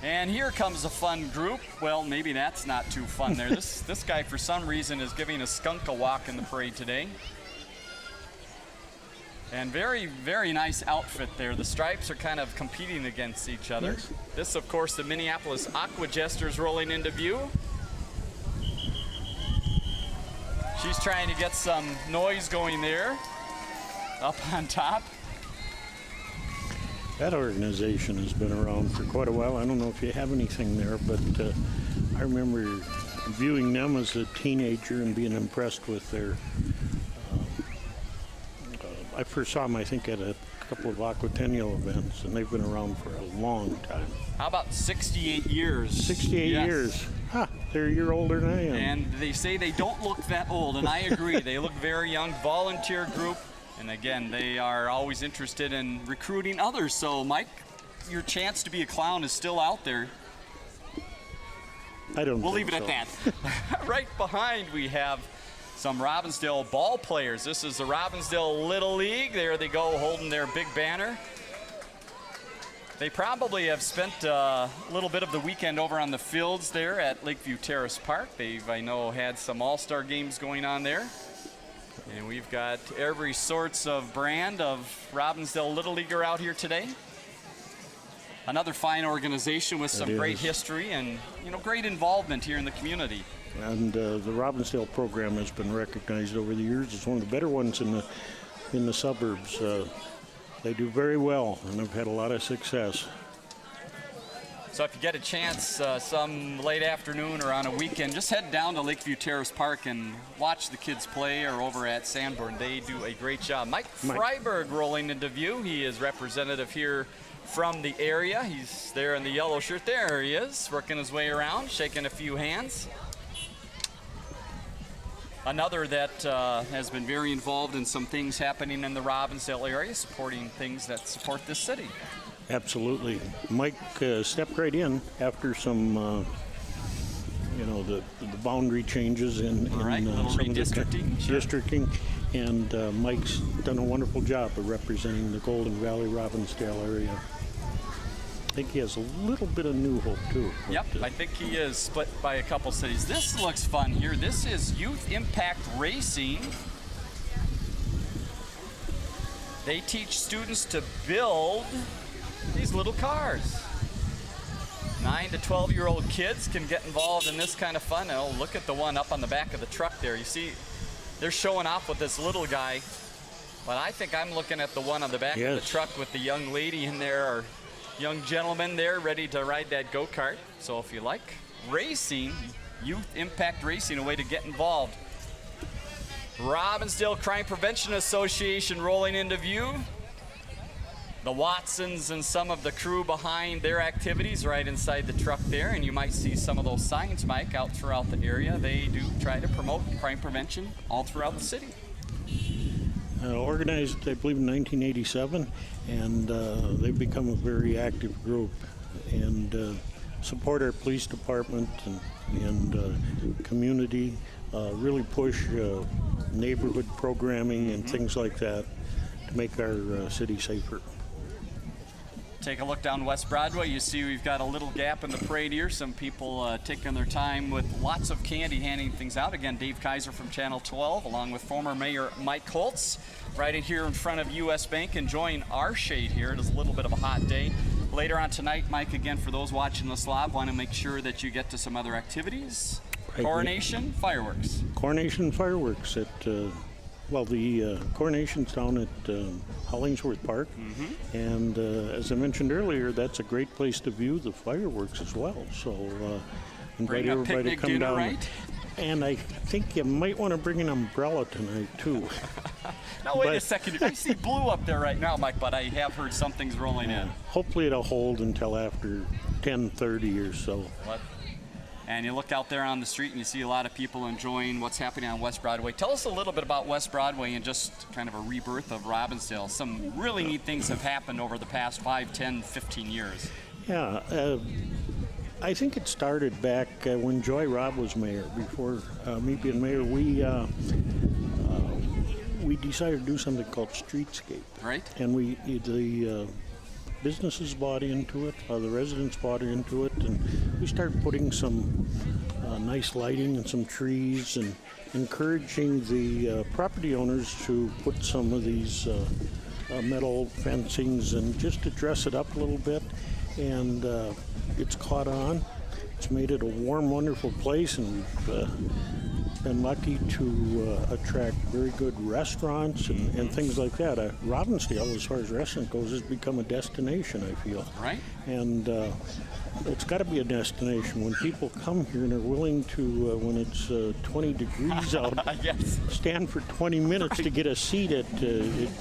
And here comes a fun group. Well, maybe that's not too fun there. This guy, for some reason, is giving a skunk a walk in the parade today. And very, very nice outfit there. The stripes are kind of competing against each other. Yes. This, of course, the Minneapolis Aqua Jesters rolling into view. She's trying to get some noise going there up on top. That organization has been around for quite a while. I don't know if you have anything there, but I remember viewing them as a teenager and being impressed with their... I first saw them, I think, at a couple of Aquatennial events, and they've been around for a long time. How about 68 years? 68 years. Huh, they're a year older than I am. And they say they don't look that old, and I agree. They look very young. Volunteer group, and again, they are always interested in recruiting others. So, Mike, your chance to be a clown is still out there. We'll leave it at that. Right behind, we have some Robinsdale ball players. This is the Robinsdale Little League. There they go, holding their big banner. They probably have spent a little bit of the weekend over on the fields there at Lakeview Terrace Park. They've, I know, had some all-star games going on there. And we've got every sorts of brand of Robinsdale Little Leaguer out here today. Another fine organization with some great history and, great involvement here in the community. And the Robinsdale program has been recognized over the years as one of the better ones in the suburbs. They do very well, and have had a lot of success. So if you get a chance some late afternoon or on a weekend, just head down to Lakeview Terrace Park and watch the kids play, or over at Sanborn. They do a great job. Mike Freiberg rolling into view. He is representative here from the area. He's there in the yellow shirt. There he is, working his way around, shaking a few hands. Another that has been very involved in some things happening in the Robinsdale area, supporting things that support this city. Absolutely. Mike stepped right in after some, the boundary changes in some redistricting. Districting. And Mike's done a wonderful job of representing the Golden Valley Robinsdale area. I think he has a little bit of New Hope, too. Yep, I think he is split by a couple cities. This looks fun here. This is Youth Impact Racing. They teach students to build these little cars. 9 to 12-year-old kids can get involved in this kind of fun. Oh, look at the one up on the back of the truck there. You see, they're showing off with this little guy. But I think I'm looking at the one on the back of the truck with the young lady in there, or young gentleman there ready to ride that go-kart. So if you like racing, Youth Impact Racing, a way to get involved. Robinsdale Crime Prevention Association rolling into view. The Watsons and some of the crew behind their activities right inside the truck there, and you might see some of those signs, Mike, out throughout the area. They do try to promote crime prevention all throughout the city. Organized, I believe, in 1987, and they've become a very active group and support our police department and community, really push neighborhood programming and things like that to make our city safer. Take a look down West Broadway. You see we've got a little gap in the parade here. Some people taking their time with lots of candy, handing things out. Again, Dave Kaiser from Channel 12, along with former Mayor Mike Holtz, right in here in front of U.S. Bank, enjoying our shade here. It is a little bit of a hot day. Later on tonight, Mike, again, for those watching the Slav, want to make sure that you get to some other activities. Coronation, fireworks. Coronation fireworks at the coronation's down at Hollingsworth Park, and as I mentioned earlier, that's a great place to view the fireworks as well. So invite everybody to come down. Right? And I think you might want to bring an umbrella tonight too. Now wait a second. I see blue up there right now, Mike, but I have heard something's rolling in. Hopefully it'll hold until after 10:30 or so. And you look out there on the street and you see a lot of people enjoying what's happening on West Broadway. Tell us a little bit about West Broadway and just kind of a rebirth of Robinsdale. Some really neat things have happened over the past 5, 10, 15 years. Yeah, I think it started back when Joy Robb was mayor. Before me being mayor, we decided to do something called Streetscape. Right. And the businesses bought into it, the residents bought into it, and we started putting some nice lighting and some trees and encouraging the property owners to put some of these metal fencings and just to dress it up a little bit. And it's caught on. It's made it a warm, wonderful place, and we've been lucky to attract very good restaurants and things like that. Robinsdale, as far as restaurant goes, has become a destination, I feel. Right. And it's got to be a destination. When people come here and are willing to, when it's 20 degrees out, yes, stand for 20 minutes to get a seat at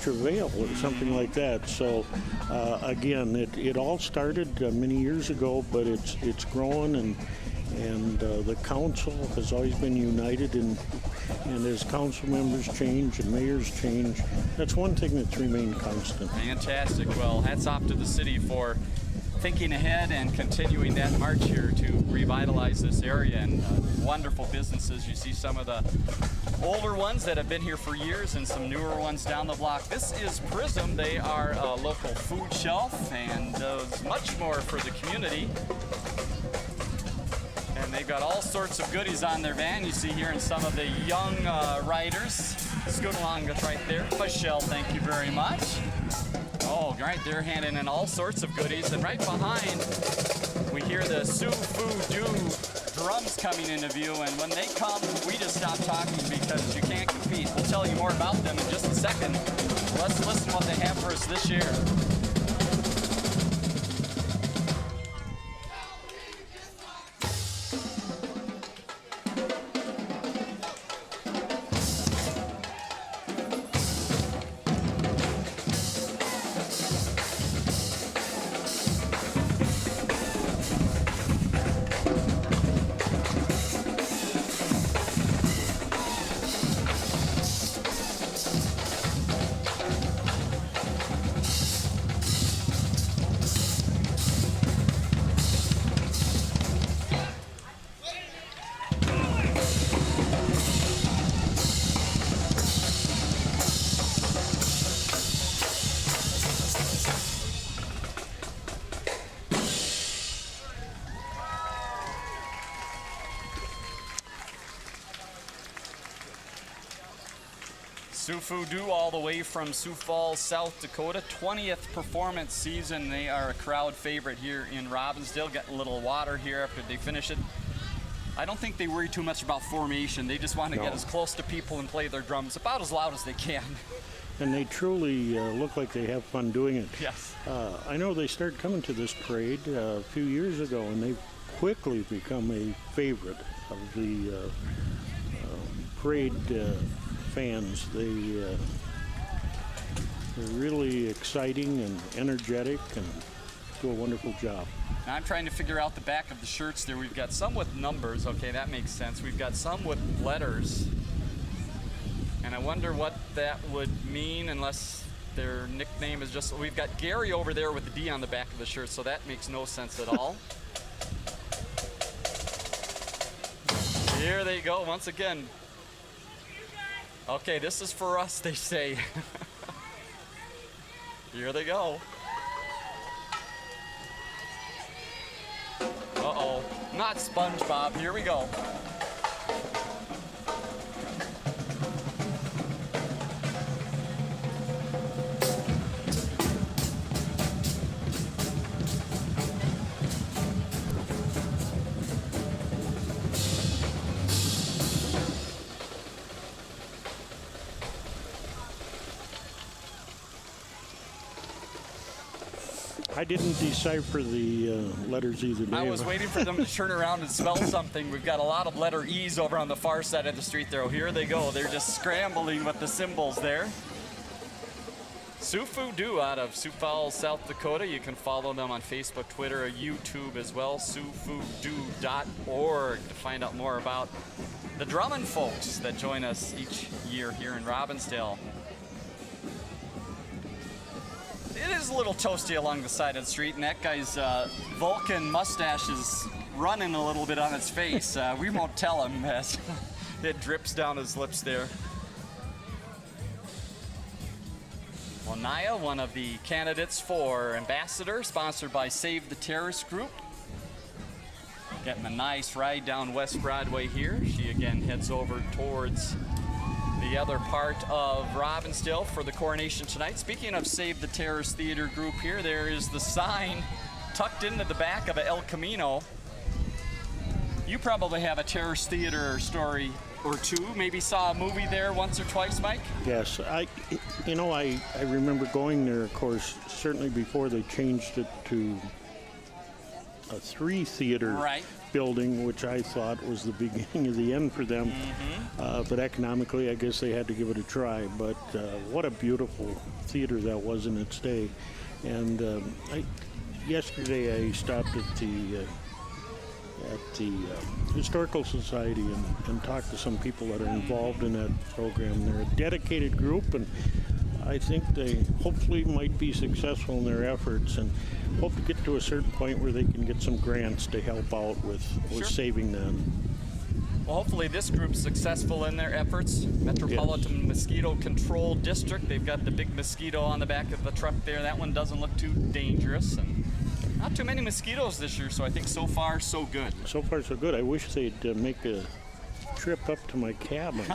Travail or something like that. So, again, it all started many years ago, but it's growing, and the council has always been united, and as council members change and mayors change, that's one thing that's remained constant. Fantastic. Well, hats off to the city for thinking ahead and continuing that march here to revitalize this area, and wonderful businesses. You see some of the older ones that have been here for years and some newer ones down the block. This is Prism. They are a local food shelf and does much more for the community. And they've got all sorts of goodies on their van. You see here in some of the young riders. Scoot along, that's right there. Michelle, thank you very much. Oh, right, they're handing in all sorts of goodies. And right behind, we hear the Sufu Doo drums coming into view. And when they come, we just stop talking because you can't compete. We'll tell you more about them in just a second. Let's listen to what they have for us this year. Sufu Doo all the way from Sioux Falls, South Dakota. 20th performance season. They are a crowd favorite here in Robinsdale. Getting a little water here after they finish it. I don't think they worry too much about formation. They just want to get as close to people and play their drums about as loud as they can. And they truly look like they have fun doing it. Yes. I know they started coming to this parade a few years ago, and they've quickly become a favorite of the parade fans. They're really exciting and energetic and do a wonderful job. Now I'm trying to figure out the back of the shirts there. We've got some with numbers. Okay, that makes sense. We've got some with letters. And I wonder what that would mean unless their nickname is just... We've got Gary over there with the D on the back of the shirt, so that makes no sense at all. Here they go once again. Okay, this is for us, they say. Here they go. Uh-oh, not SpongeBob. Here we go. I didn't decipher the letters either, Dave. I was waiting for them to turn around and spell something. We've got a lot of letter E's over on the far side of the street there. Oh, here they go. They're just scrambling with the symbols there. Sufu Doo out of Sioux Falls, South Dakota. You can follow them on Facebook, Twitter, or YouTube as well. SufuDoo.org to find out more about the drumming folks that join us each year here in Robinsdale. It is a little toasty along the side of the street, and that guy's Vulcan mustache is running a little bit on his face. We won't tell him as it drips down his lips there. Well, Naya, one of the candidates for ambassador, sponsored by Save the Terrorist Group. Getting a nice ride down West Broadway here. She again heads over towards the other part of Robinsdale for the coronation tonight. Speaking of Save the Terrorist Theater Group here, there is the sign tucked into the back of a El Camino. You probably have a terrorist theater story or two. Maybe saw a movie there once or twice, Mike? Yes, I remember going there, of course, certainly before they changed it to a 3-theater building, which I thought was the beginning of the end for them. But economically, I guess they had to give it a try. But what a beautiful theater that was in its day. And yesterday I stopped at the Historical Society and talked to some people that are involved in that program. They're a dedicated group, and I think they hopefully might be successful in their efforts and hope to get to a certain point where they can get some grants to help out with saving them. Well, hopefully this group's successful in their efforts. Metropolitan Mosquito Control District. They've got the big mosquito on the back of the truck there. That one doesn't look too dangerous. And not too many mosquitoes this year, so I think so far, so good. So far, so good. I wish they'd make a trip up to my cabin.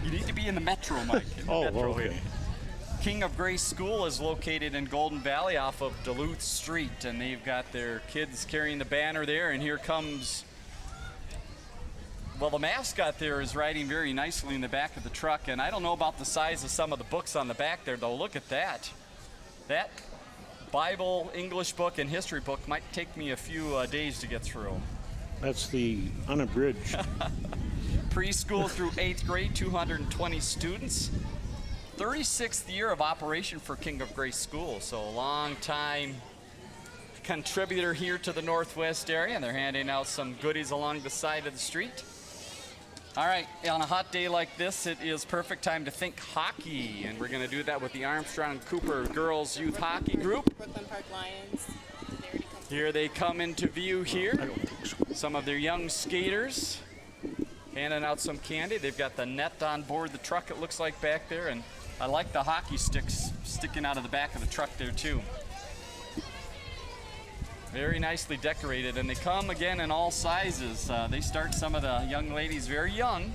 You need to be in the metro, Mike. in the Oh, metro okay. here. King of Grace School is located in Golden Valley off of Duluth Street, and they've got their kids carrying the banner there, and here comes, well, the mascot there is riding very nicely in the back of the truck, and I don't know about the size of some of the books on the back there, though. Look at that. That Bible, English book, and history book might take me a few days to get through. That's the unabridged. Preschool through 8th grade, 220 students. 36th year of operation for King of Grace School, so a long time contributor here to the Northwest area, and they're handing out some goodies along the side of the street. All right, on a hot day like this, it is perfect time to think hockey, and we're going to do that with the Armstrong Cooper Girls Youth Hockey Group. Brooklyn Park Lions. Did they already come? Here they come into view here. Some of their young skaters handing out some candy. They've got the net on board the truck, it looks like, back there, and I like the hockey sticks sticking out of the back of the truck there, too. Very nicely decorated, and they come again in all sizes. They start some of the young ladies very young.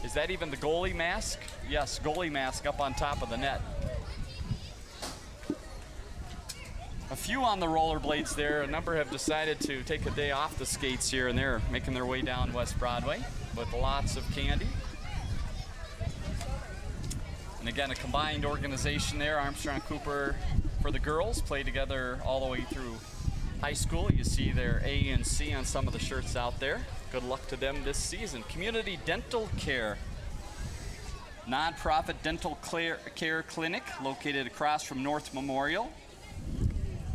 Is that even the goalie mask? Yes, goalie mask up on top of the net. A few on the rollerblades there. A number have decided to take a day off the skates here, and they're making their way down West Broadway with lots of candy. And again, a combined organization there. Armstrong Cooper for the girls play together all the way through high school. You see their A and C on some of the shirts out there. Good luck to them this season. Community Dental Care, nonprofit dental care clinic located across from North Memorial.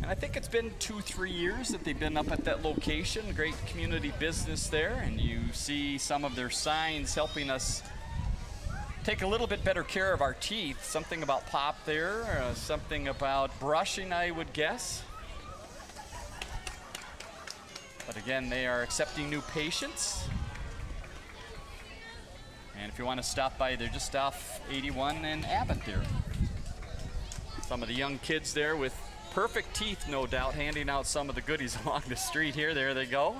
And I think it's been 2-3 years that they've been up at that location. Great community business there, and you see some of their signs helping us take a little bit better care of our teeth. Something about pop there, something about brushing, I would guess. But again, they are accepting new patients. And if you want to stop by, they're just off 81 and Abbott there. Some of the young kids there with perfect teeth, no doubt, handing out some of the goodies along the street here. There they go.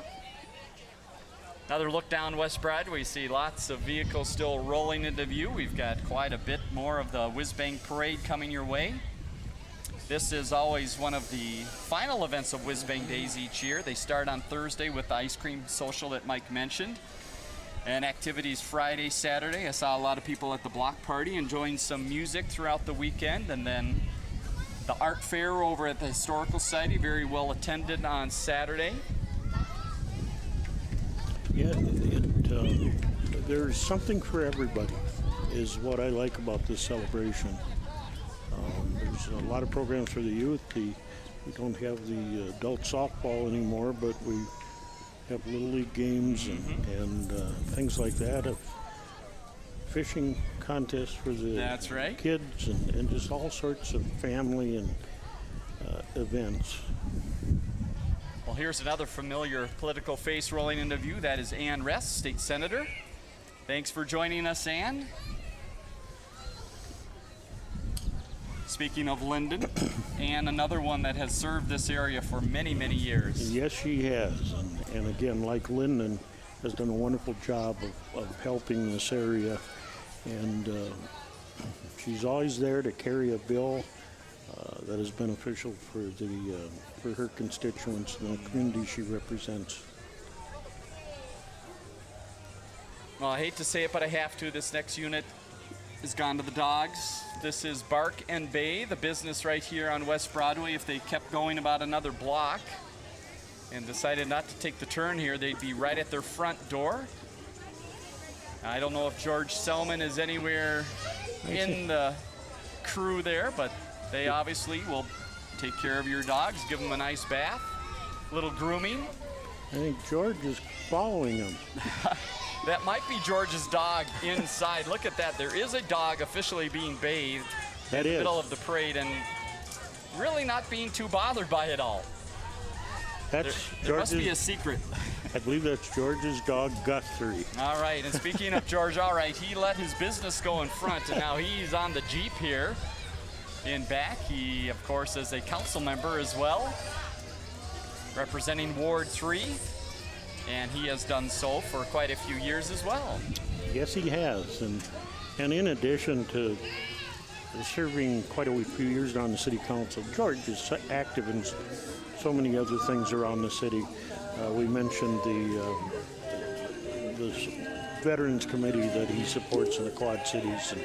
Another look down West Broadway. We see lots of vehicles still rolling into view. We've got quite a bit more of the Whiz Bang Parade coming your way. This is always one of the final events of Whiz Bang Days each year. They start on Thursday with the ice cream social that Mike mentioned. And activities Friday, Saturday. I saw a lot of people at the block party enjoying some music throughout the weekend. And then the art fair over at the Historical Society, very well attended on Saturday. Yeah, there's something for everybody, is what I like about this celebration. There's a lot of programs for the youth. We don't have the adult softball anymore, but we have Little League games and things like that. A fishing contest for the That's right. kids and just all sorts of family and events. Well, here's another familiar political face rolling into view. That is Ann Rest, State Senator. Thanks for joining us, Ann. Speaking of Linden, Ann, another one that has served this area for many, many years. Yes, she has. And again, like Linden, has done a wonderful job of helping this area. And she's always there to carry a bill that is beneficial for her constituents and the community she represents. Well, I hate to say it, but I have to. This next unit has gone to the dogs. This is Bark and Bay, the business right here on West Broadway. If they kept going about another block and decided not to take the turn here, they'd be right at their front door. I don't know if George Selman is anywhere in the crew there, but they obviously will take care of your dogs, give them a nice bath, a little grooming. I think George is following them. That might be George's dog inside. Look at that. There is a dog officially being bathed in the middle of the parade and really not being too bothered by it all. There must be a secret. I believe that's George's dog, Guthrie. All right, and speaking of George, all right, he let his business go in front, and now he's on the Jeep here in back. He, of course, is a council member as well, representing Ward 3. and he has done so for quite a few years as well. Yes, he has. And in addition to serving quite a few years on the city council, George is active in so many other things around the city. We mentioned the Veterans Committee that he supports in the Quad Cities. And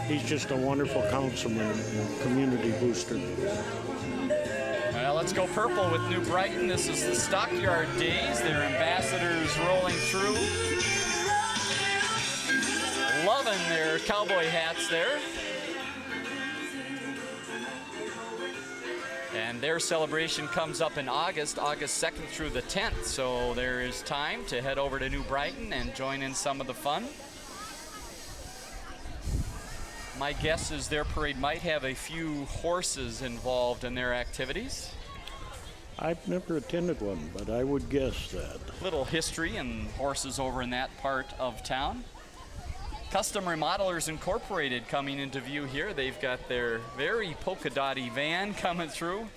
he's just a wonderful councilman and community booster. Well, let's go purple with New Brighton. This is the Stockyard Days. Their ambassadors rolling through. Loving their cowboy hats there. And their celebration comes up in August 2nd through the 10th. So there is time to head over to New Brighton and join in some of the fun. My guess is their parade might have a few horses involved in their activities. I've never attended one, but I would guess that. Little history and horses over in that part of town. Custom Remodelers Incorporated coming into view here. They've got their very polka-dotty van coming through.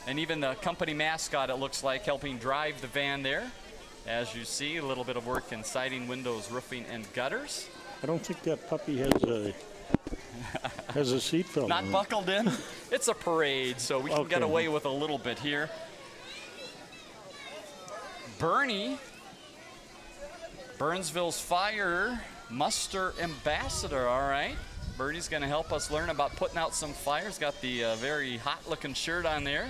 And even the company mascot, it looks like, helping drive the van there. As you see, a little bit of work in siding, windows, roofing, and gutters. I don't think that puppy has a seatbelt. Not buckled in? It's a parade, so we can get away with a little bit here. Bernie, Burnsville's Fire Muster Ambassador, all right. Bernie's going to help us learn about putting out some fires. Got the very hot-looking shirt on there.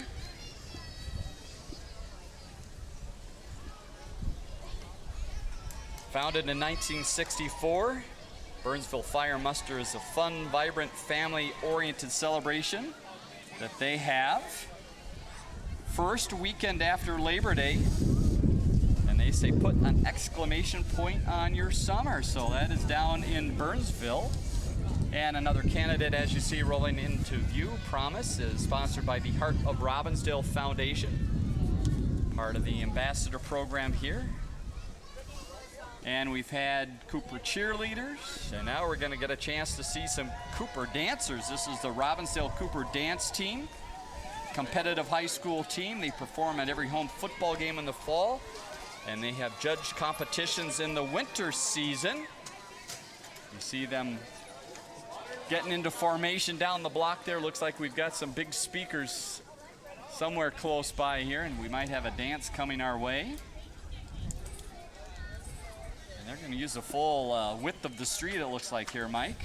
Founded in 1964, Burnsville Fire Muster is a fun, vibrant, family-oriented celebration that they have. First weekend after Labor Day. And they say put an exclamation point on your summer. So that is down in Burnsville. And another candidate, as you see, rolling into view, Promise, is sponsored by the Heart of Robinsdale Foundation. Part of the ambassador program here. And we've had Cooper cheerleaders, and now we're going to get a chance to see some Cooper dancers. This is the Robinsdale Cooper dance team, competitive high school team. They perform at every home football game in the fall, and they have judged competitions in the winter season. You see them getting into formation down the block there. Looks like we've got some big speakers somewhere close by here, and we might have a dance coming our way. They're going to use the full width of the street, it looks like here, Mike.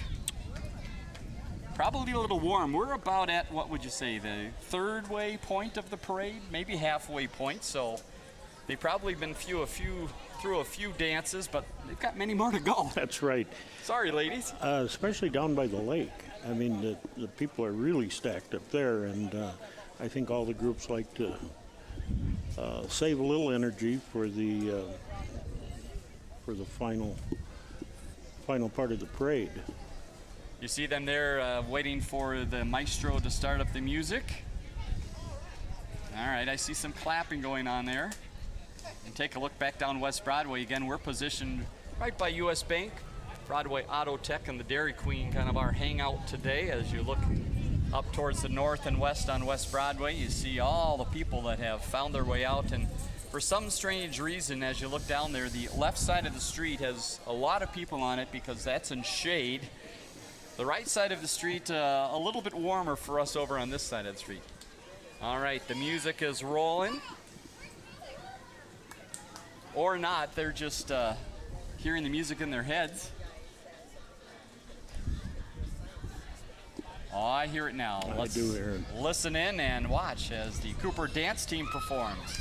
Probably a little warm. We're about at, what would you say, the third way point of the parade, maybe halfway point. So they've probably been through a few dances, but they've got many more to go. That's right. Sorry, ladies. Especially down by the lake. I mean, the people are really stacked up there, and I think all the groups like to save a little energy for the final part of the parade. You see them there waiting for the maestro to start up the music. All right, I see some clapping going on there. And take a look back down West Broadway again. We're positioned right by US Bank, Broadway Auto Tech, and the Dairy Queen, kind of our hangout today. As you look up towards the north and west on West Broadway, you see all the people that have found their way out. And for some strange reason, as you look down there, the left side of the street has a lot of people on it because that's in shade. The right side of the street, a little bit warmer for us over on this side of the street. All right, the music is rolling. Or not, they're just hearing the music in their heads. Oh, I hear it now. Let's do hear it. Listen in and watch as the Cooper dance team performs.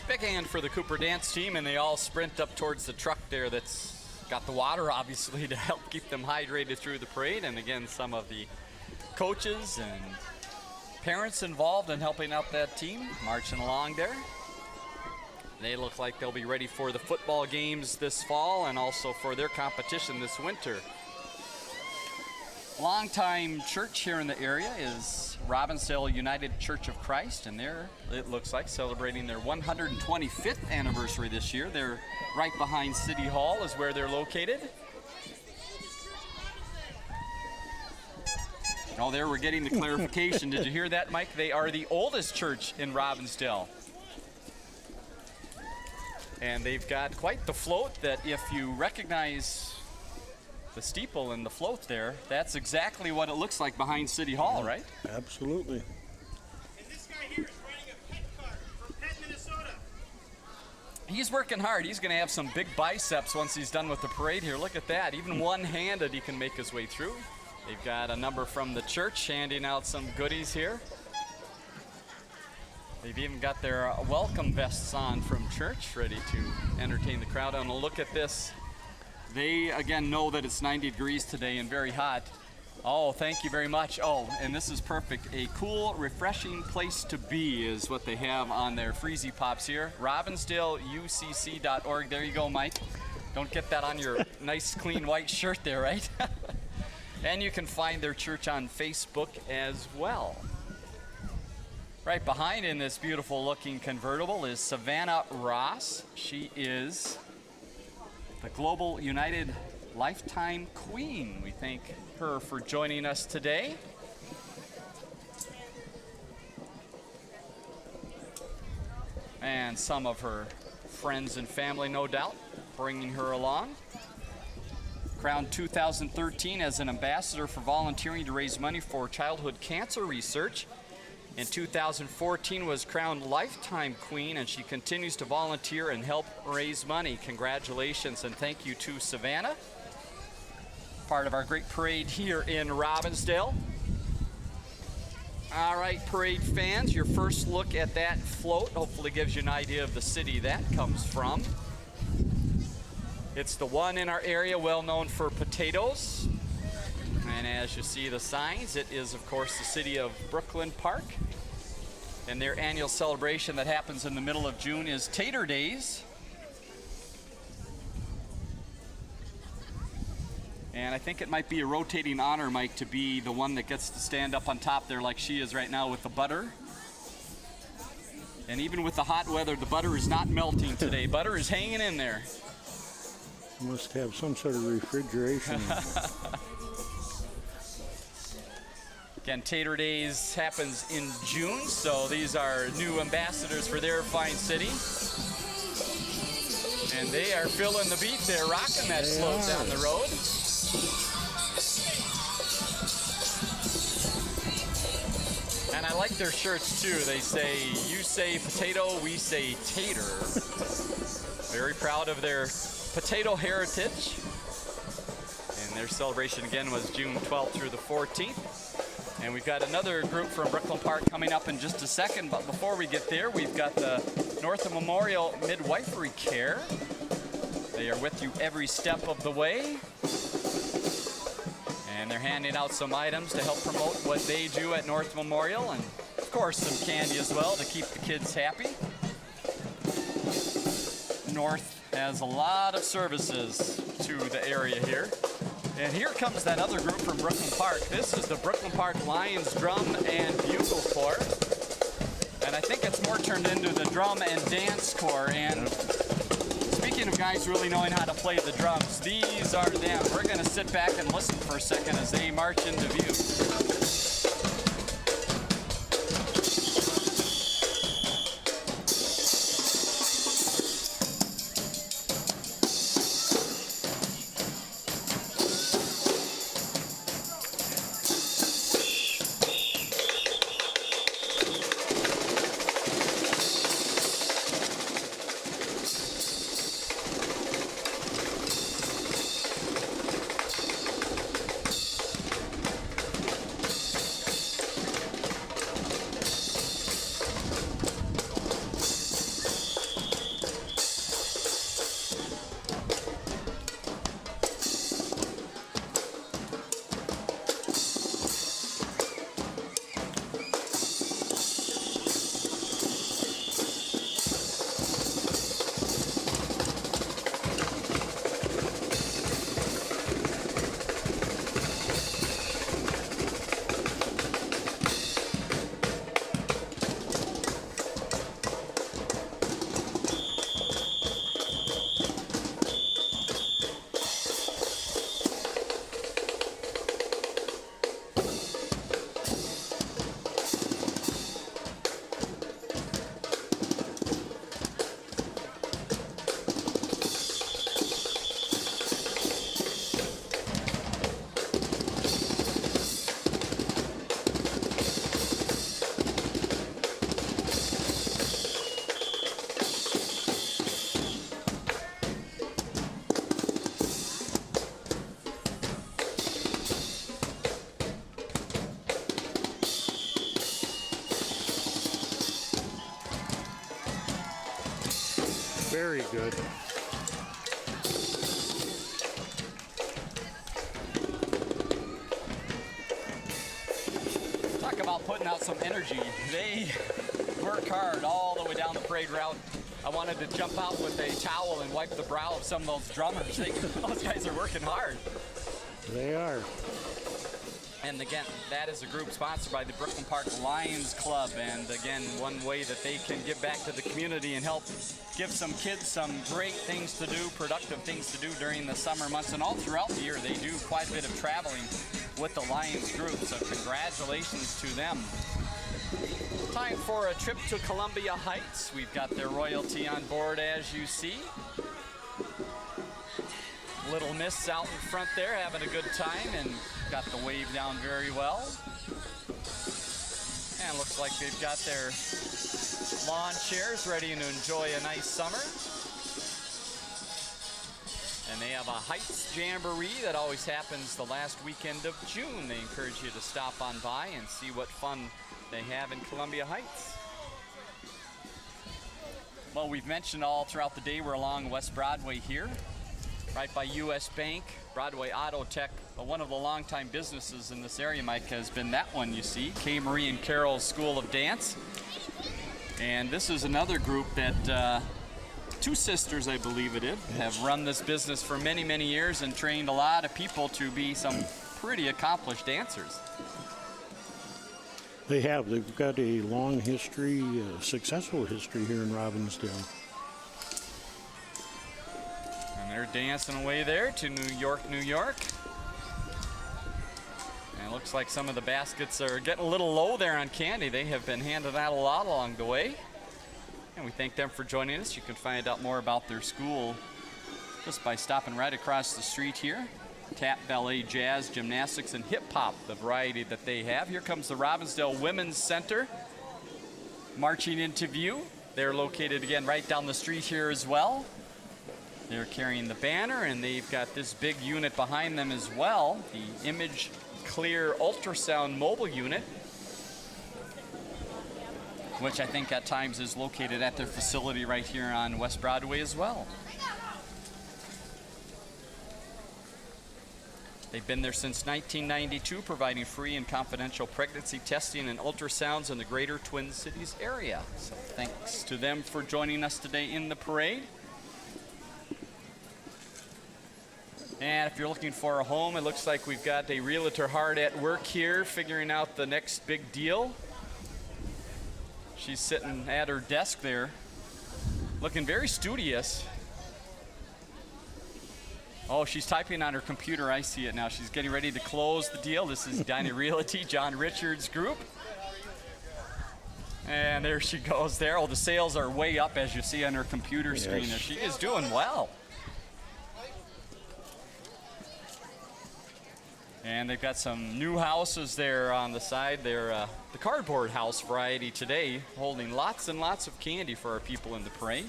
Big hand for the Cooper dance team, and they all sprint up towards the truck there that's got the water, obviously, to help keep them hydrated through the parade. And again, some of the coaches and parents involved in helping out that team, marching along there. They look like they'll be ready for the football games this fall and also for their competition this winter. longtime church here in the area is Robinsdale United Church of Christ, and they're, it looks like, celebrating their 125th anniversary this year. They're right behind City Hall is where they're located. Oh, there we're getting the clarification. Did you hear that, Mike? They are the oldest church in Robinsdale. And they've got quite the float that if you recognize the steeple and the float there, that's exactly what it looks like behind City Hall, right? Absolutely. And this guy here is riding a pet cart from Pet, Minnesota. He's working hard. He's going to have some big biceps once he's done with the parade here. Look at that. Even one-handed he can make his way through. They've got a number from the church handing out some goodies here. They've even got their welcome vests on from church, ready to entertain the crowd. And look at this. They, again, know that it's 90 degrees today and very hot. Oh, thank you very much. Oh, and this is perfect. A cool, refreshing place to be is what they have on their Freezy Pops here. RobinsdaleUCC.org. There you go, Mike. Don't get that on your nice, clean, white shirt there, right? And you can find their church on Facebook as well. Right behind in this beautiful looking convertible is Savannah Ross. She is the Global United Lifetime Queen. We thank her for joining us today. And some of her friends and family, no doubt, bringing her along. Crowned 2013 as an ambassador for volunteering to raise money for childhood cancer research. In 2014 was crowned Lifetime Queen, and she continues to volunteer and help raise money. Congratulations and thank you to Savannah. Part of our great parade here in Robinsdale. All right, parade fans, your first look at that float hopefully gives you an idea of the city that comes from. It's the one in our area well known for potatoes. And as you see the signs, it is, of course, the city of Brooklyn Park. And their annual celebration that happens in the middle of June is Tater Days. And I think it might be a rotating honor, Mike, to be the one that gets to stand up on top there like she is right now with the butter. And even with the hot weather, the butter is not melting today. Butter is hanging in there. Must have some sort of refrigeration. Again, Tater Days happens in June, so these are new ambassadors for their fine city. And they are feeling the beat. They're rocking that slope down the road. And I like their shirts too. They say, you say potato, we say tater. Very proud of their potato heritage. And their celebration again was June 12th through the 14th. And we've got another group from Brooklyn Park coming up in just a second. But before we get there, we've got the North Memorial Midwifery Care. They are with you every step of the way. And they're handing out some items to help promote what they do at North Memorial. And of course, some candy as well to keep the kids happy. North has a lot of services to the area here. And here comes that other group from Brooklyn Park. This is the Brooklyn Park Lions Drum and Bugle Corps. And I think it's more turned into the Drum and Dance Corps. And speaking of guys really knowing how to play the drums, these are them. We're going to sit back and listen for a second as they march into view. good. Talk about putting out some energy. They work hard all the way down the parade route. I wanted to jump out with a towel and wipe the brow of some of those drummers. Those guys are working hard. They are. And again, that is a group sponsored by the Brooklyn Park Lions Club. And again, one way that they can give back to the community and help give some kids some great things to do, productive things to do during the summer months. And all throughout the year, they do quite a bit of traveling with the Lions group. So congratulations to them. Time for a trip to Columbia Heights. We've got their royalty on board, as you see. Little Miss out in front there having a good time and got the wave down very well. And looks like they've got their lawn chairs ready to enjoy a nice summer. And they have a Heights Jamboree that always happens the last weekend of June. They encourage you to stop on by and see what fun they have in Columbia Heights. Well, we've mentioned all throughout the day we're along West Broadway here, right by U.S. Bank, Broadway Auto Tech. One of the longtime businesses in this area, Mike, has been that one you see, K. Marie and Carol's School of Dance. And this is another group that two sisters, I believe it is, have run this business for many, many years and trained a lot of people to be some pretty accomplished dancers. They have. They've got a long history, successful history here in Robinsdale. And they're dancing away there to New York, New York. And it looks like some of the baskets are getting a little low there on candy. They have been handed out a lot along the way. And we thank them for joining us. You can find out more about their school just by stopping right across the street here. Tap, ballet, jazz, gymnastics, and hip-hop, the variety that they have. Here comes the Robinsdale Women's Center marching into view. They're located, again, right down the street here as well. They're carrying the banner, and they've got this big unit behind them as well, the Image Clear Ultrasound Mobile Unit, which I think at times is located at their facility right here on West Broadway as well. They've been there since 1992, providing free and confidential pregnancy testing and ultrasounds in the greater Twin Cities area. So thanks to them for joining us today in the parade. And if you're looking for a home, it looks like we've got a realtor hard at work here, figuring out the next big deal. She's sitting at her desk there, looking very studious. Oh, she's typing on her computer. I see it now. She's getting ready to close the deal. This is Dinah Realty, John Richards Group. And there she goes there. Oh, the sales are way up, as you see on her computer screen. Yes. She is doing well. And they've got some new houses there on the side. They're the cardboard house variety today, holding lots and lots of candy for our people in the parade.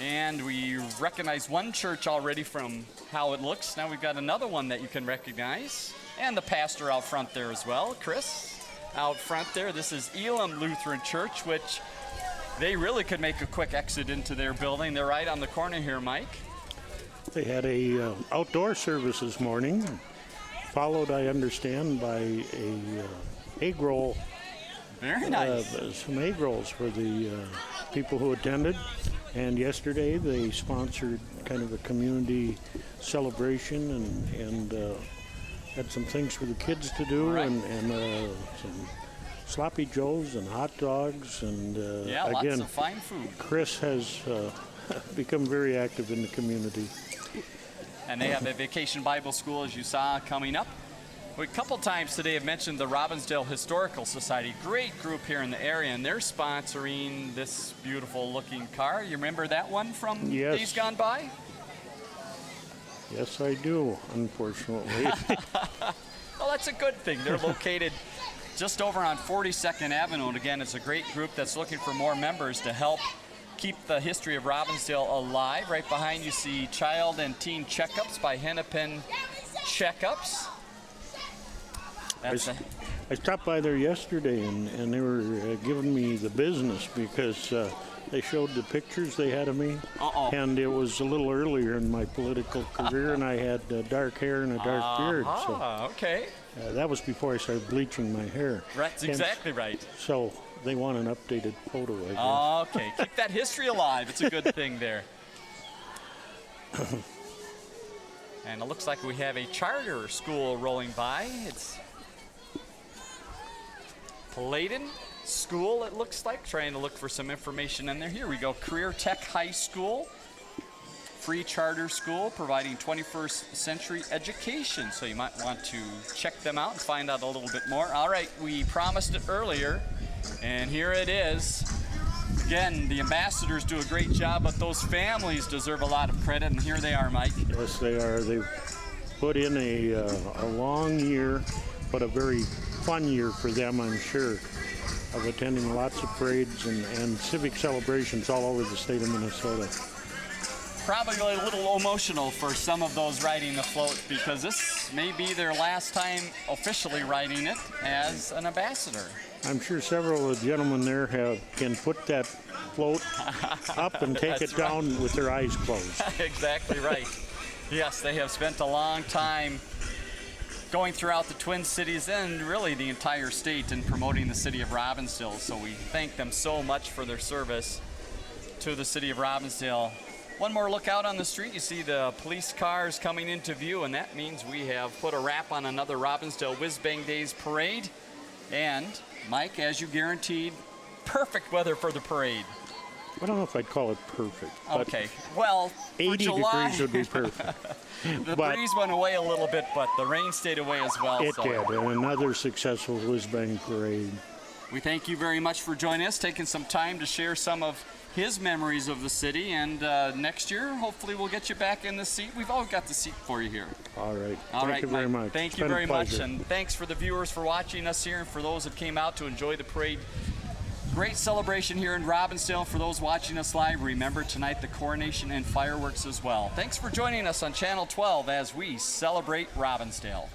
And we recognize one church already from how it looks. Now we've got another one that you can recognize. And the pastor out front there as well, Chris, out front there. This is Elam Lutheran Church, which they really could make a quick exit into their building. They're right on the corner here, Mike. They had a outdoor service this morning, followed, I understand, by a egg roll. Very nice. Some egg rolls for the people who attended. And yesterday they sponsored kind of a community celebration and had some things for the kids to do, right. and some sloppy joes and hot dogs. And yeah, again, lots of fine food. Chris has become very active in the community. And they have a Vacation Bible School, as you saw, coming up. We a couple times today have mentioned the Robinsdale Historical Society. Great group here in the area, and they're sponsoring this beautiful looking car. You remember that one from Yes. days gone by? Yes, I do, unfortunately. Well, that's a good thing. They're located just over on 42nd Avenue. And again, it's a great group that's looking for more members to help keep the history of Robinsdale alive. Right behind you see Child and Teen Checkups by Hennepin Checkups. That's I I stopped by there yesterday, and they were giving me the business because they showed the pictures they had of me. Uh-oh. And it was a little earlier in my political career, and I had dark hair and a dark beard. So Okay. that was before I started bleaching my hair. That's exactly right. So they want an updated photo, I guess. Okay. Keep that history alive. It's a good thing there. And it looks like we have a charter school rolling by. It's Palladian School, it looks like. Trying to look for some information in there. Here we go. Career Tech High School. Free charter school providing 21st century education. So you might want to check them out and find out a little bit more. All right, we promised it earlier, and here it is. Again, the ambassadors do a great job, but those families deserve a lot of credit, and here they are, Mike. Yes, they are. They've put in a long year, but a very fun year for them, I'm sure, of attending lots of parades and civic celebrations all over the state of Minnesota. Probably a little emotional for some of those riding the float because this may be their last time officially riding it as an ambassador. I'm sure several of the gentlemen there can put that float up and take it down with their eyes closed. Exactly right. Yes, they have spent a long time going throughout the Twin Cities and really the entire state in promoting the city of Robinsdale. So we thank them so much for their service to the city of Robinsdale. One more look out on the street, you see the police cars coming into view, and that means we have put a wrap on another Robinsdale Whiz Bang Days parade. And, Mike, as you guaranteed, perfect weather for the parade. I don't know if I'd call it perfect. But Okay, well, for 80 July, degrees would be perfect. the but breeze went away a little bit, but the rain stayed away as well. it so did, and another successful Whiz Bang parade. We thank you very much for joining us, taking some time to share some of his memories of the city. And next year, hopefully, we'll get you back in the seat. We've always got the seat for you here. All right. All right, Thank you very Mike. much. Thank It's you been a very much, pleasure. and thanks for the viewers for watching us here, and for those that came out to enjoy the parade. Great celebration here in Robinsdale. For those watching us live, remember tonight the coronation and fireworks as well. Thanks for joining us on Channel 12 as we celebrate Robinsdale.